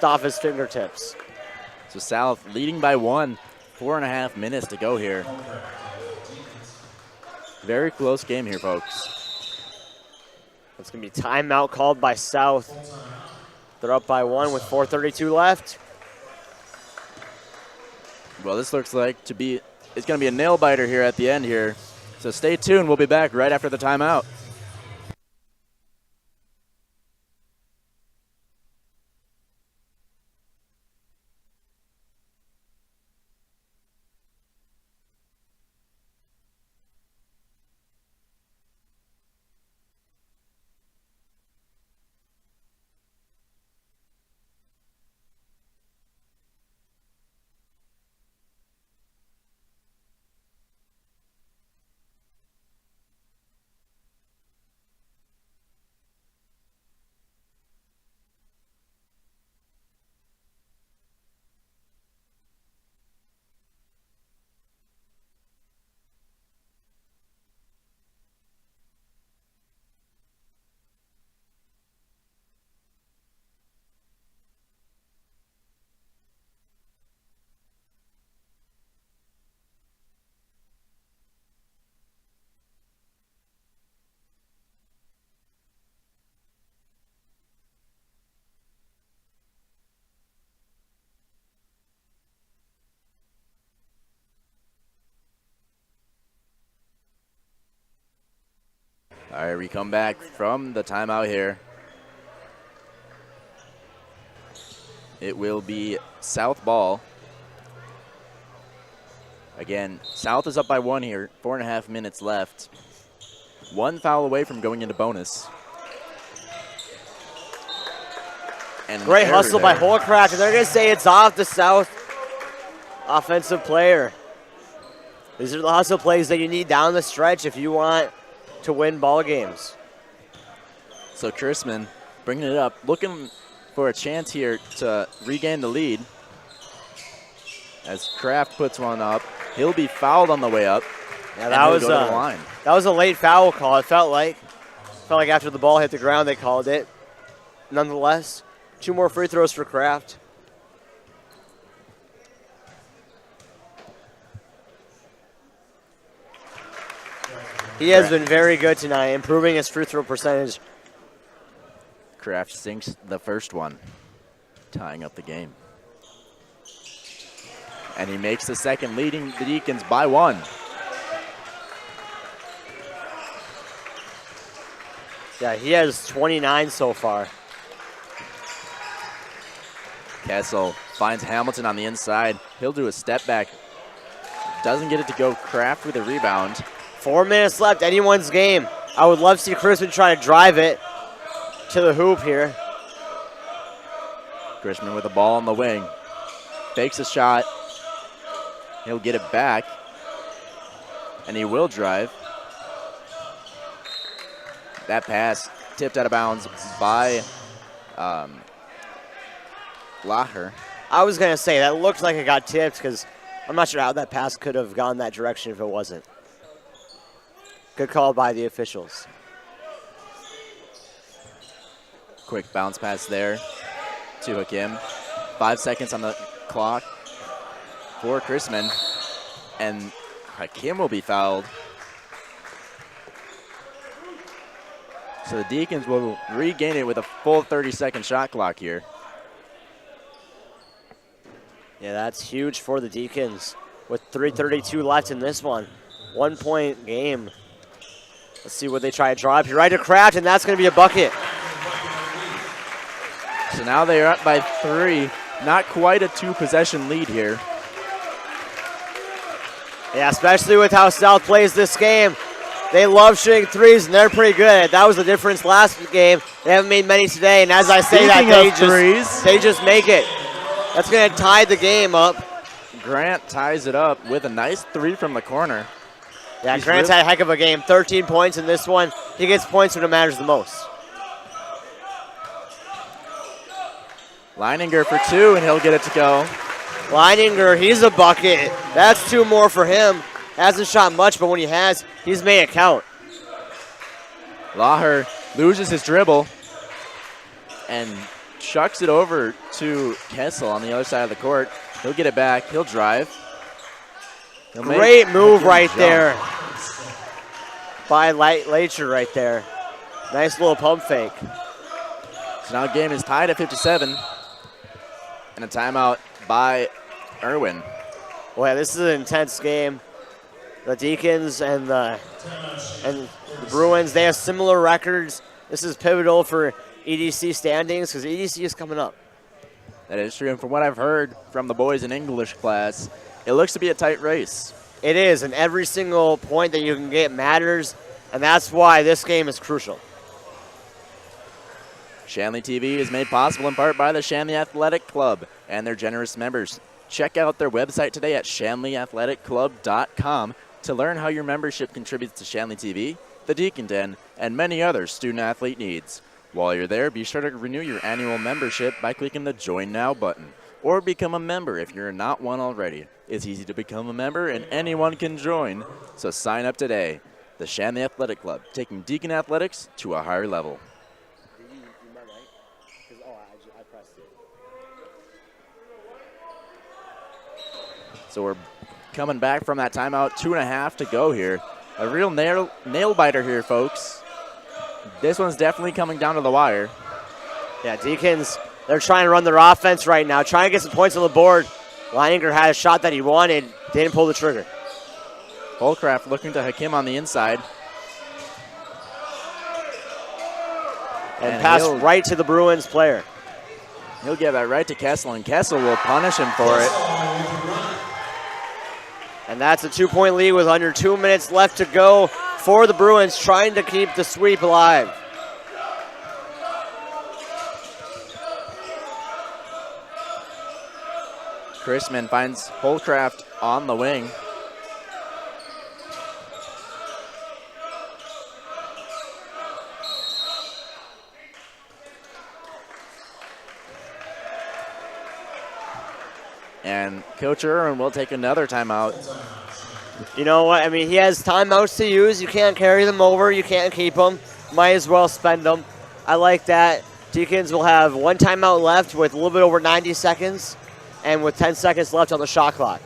off his fingertips. So South leading by 1, 4.5 minutes to go here. Very close game here, folks. It's going to be timeout called by South. They're up by 1 with 4:32 left. Well, this looks like it's going to be a nail biter here at the end here. So stay tuned. We'll be back right after the timeout. All right, we come back from the timeout here. It will be South ball. Again, South is up by 1 here, 4.5 minutes left. 1 foul away from going into bonus. And Great hustle by Holcraft, and they're going to say it's off the South offensive player. These are the hustle plays that you need down the stretch if you want to win ball games. So Chrisman bringing it up, looking for a chance here to regain the lead. As Kraft puts one up, he'll be fouled on the way up. Yeah, that was a late foul call. It felt like after the ball hit the ground, they called it. Nonetheless, 2 more free throws for Kraft. He has been very good tonight, improving his free throw percentage. Kraft sinks the first one, tying up the game. And he makes the second, leading the Deacons by 1. Yeah, he has 29 so far. Kessel finds Hamilton on the inside. He'll do a step back. Doesn't get it to go. Kraft with a rebound. 4 minutes left, anyone's game. I would love to see Chrisman try to drive it to the hoop here. Grishman with the ball on the wing. Fakes a shot. He'll get it back. And he will drive. That pass tipped out of bounds by Laher. I was going to say, that looked like it got tipped because I'm not sure how that pass could have gone that direction if it wasn't. Good call by the officials. Quick bounce pass there to Hakim. 5 seconds on the clock for Chrisman. And Hakim will be fouled. So the Deacons will regain it with a full 30-second shot clock here. Yeah, that's huge for the Deacons with 3:32 left in this one. 1 point game. Let's see what they try to draw up here. Right to Kraft, and that's going to be a bucket. So now they are up by 3. Not quite a 2-possession lead here. Yeah, especially with how South plays this game. They love shooting threes, and they're pretty good. That was the difference last game. They haven't made many today, and as I say they just make it. That's going to tie the game up. Grant ties it up with a nice 3 from the corner. Yeah, Grant's had a heck of a game. 13 points in this one. He gets points when it matters the most. Leininger for 2, and he'll get it to go. Leininger, he's a bucket. That's 2 more for him. Hasn't shot much, but when he has, he's made it count. Laher loses his dribble and chucks it over to Kessel on the other side of the court. He'll get it back. He'll drive. Great move right there by Lacher right there. Nice little pump fake. So now the game is tied at 57. And a timeout by Irwin. Well, this is an intense game. The Deacons and the Bruins, they have similar records. This is pivotal for EDC standings because EDC is coming up. That is true, and from what I've heard from the boys in English class, it looks to be a tight race. It is, and every single point that you can get matters, and that's why this game is crucial. Shanley TV is made possible in part by the Shanley Athletic Club and their generous members. Check out their website today at shanleyathletic.club.com to learn how your membership contributes to Shanley TV, the Deacon Den, and many other student-athlete needs. While you're there, be sure to renew your annual membership by clicking the Join Now button, or become a member if you're not one already. It's easy to become a member, and anyone can join, so sign up today. The Shanley Athletic Club, taking Deacon athletics to a higher level. So we're coming back from that timeout, 2.5 to go here. A real nail biter here, folks. This one's definitely coming down to the wire. Yeah, Deacons, they're trying to run their offense right now, trying to get some points on the board. Leininger had a shot that he wanted, didn't pull the trigger. Holcraft looking to Hakim on the inside. And pass right to the Bruins player. He'll give that right to Kessel, and Kessel will punish him for it. And that's a 2-point lead with under 2 minutes left to go for the Bruins, trying to keep the sweep alive. Chrisman finds Holcraft on the wing. And Coach Irwin will take another timeout. You know what? I mean, he has timeouts to use. You can't carry them over. You can't keep them. Might as well spend them. I like that. Deacons will have 1 timeout left with a little bit over 90 seconds and with 10 seconds left on the shot clock.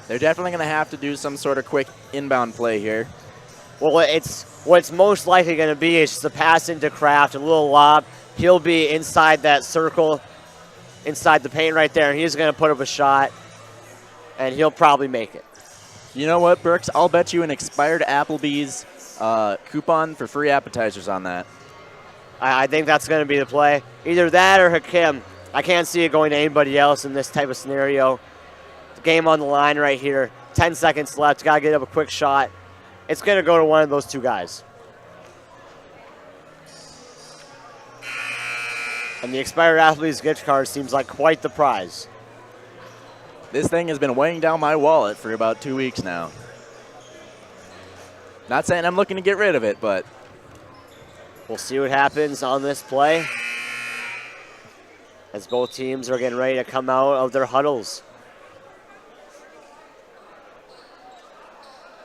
They're definitely going to have to do some sort of quick inbound play here. Well, what's most likely going to be is just a pass into Kraft, a little lob. He'll be inside that circle, inside the paint right there, and he's going to put up a shot, and he'll probably make it. You know what, Brooks? I'll bet you an expired Applebee's coupon for free appetizers on that. I think that's going to be the play. Either that or Hakim. I can't see it going to anybody else in this type of scenario. The game on the line right here. 10 seconds left. Got to get up a quick shot. It's going to go to one of those two guys. And the expired Applebee's gift card seems like quite the prize. This thing has been weighing down my wallet for about 2 weeks now. Not saying I'm looking to get rid of it, but we'll see what happens on this play as both teams are getting ready to come out of their huddles.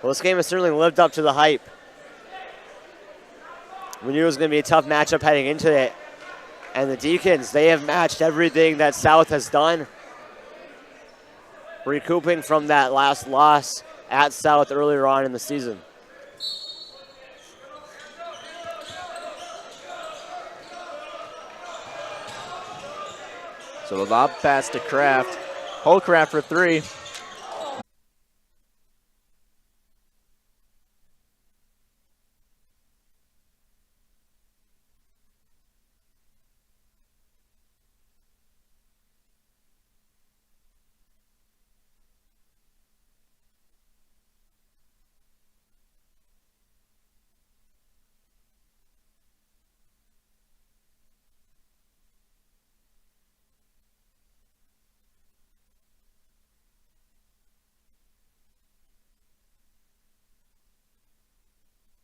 Well, this game has certainly lived up to the hype. We knew it was going to be a tough matchup heading into it. And the Deacons, they have matched everything that South has done, recouping from that last loss at South earlier on in the season. So the lob pass to Kraft. Holcraft for 3.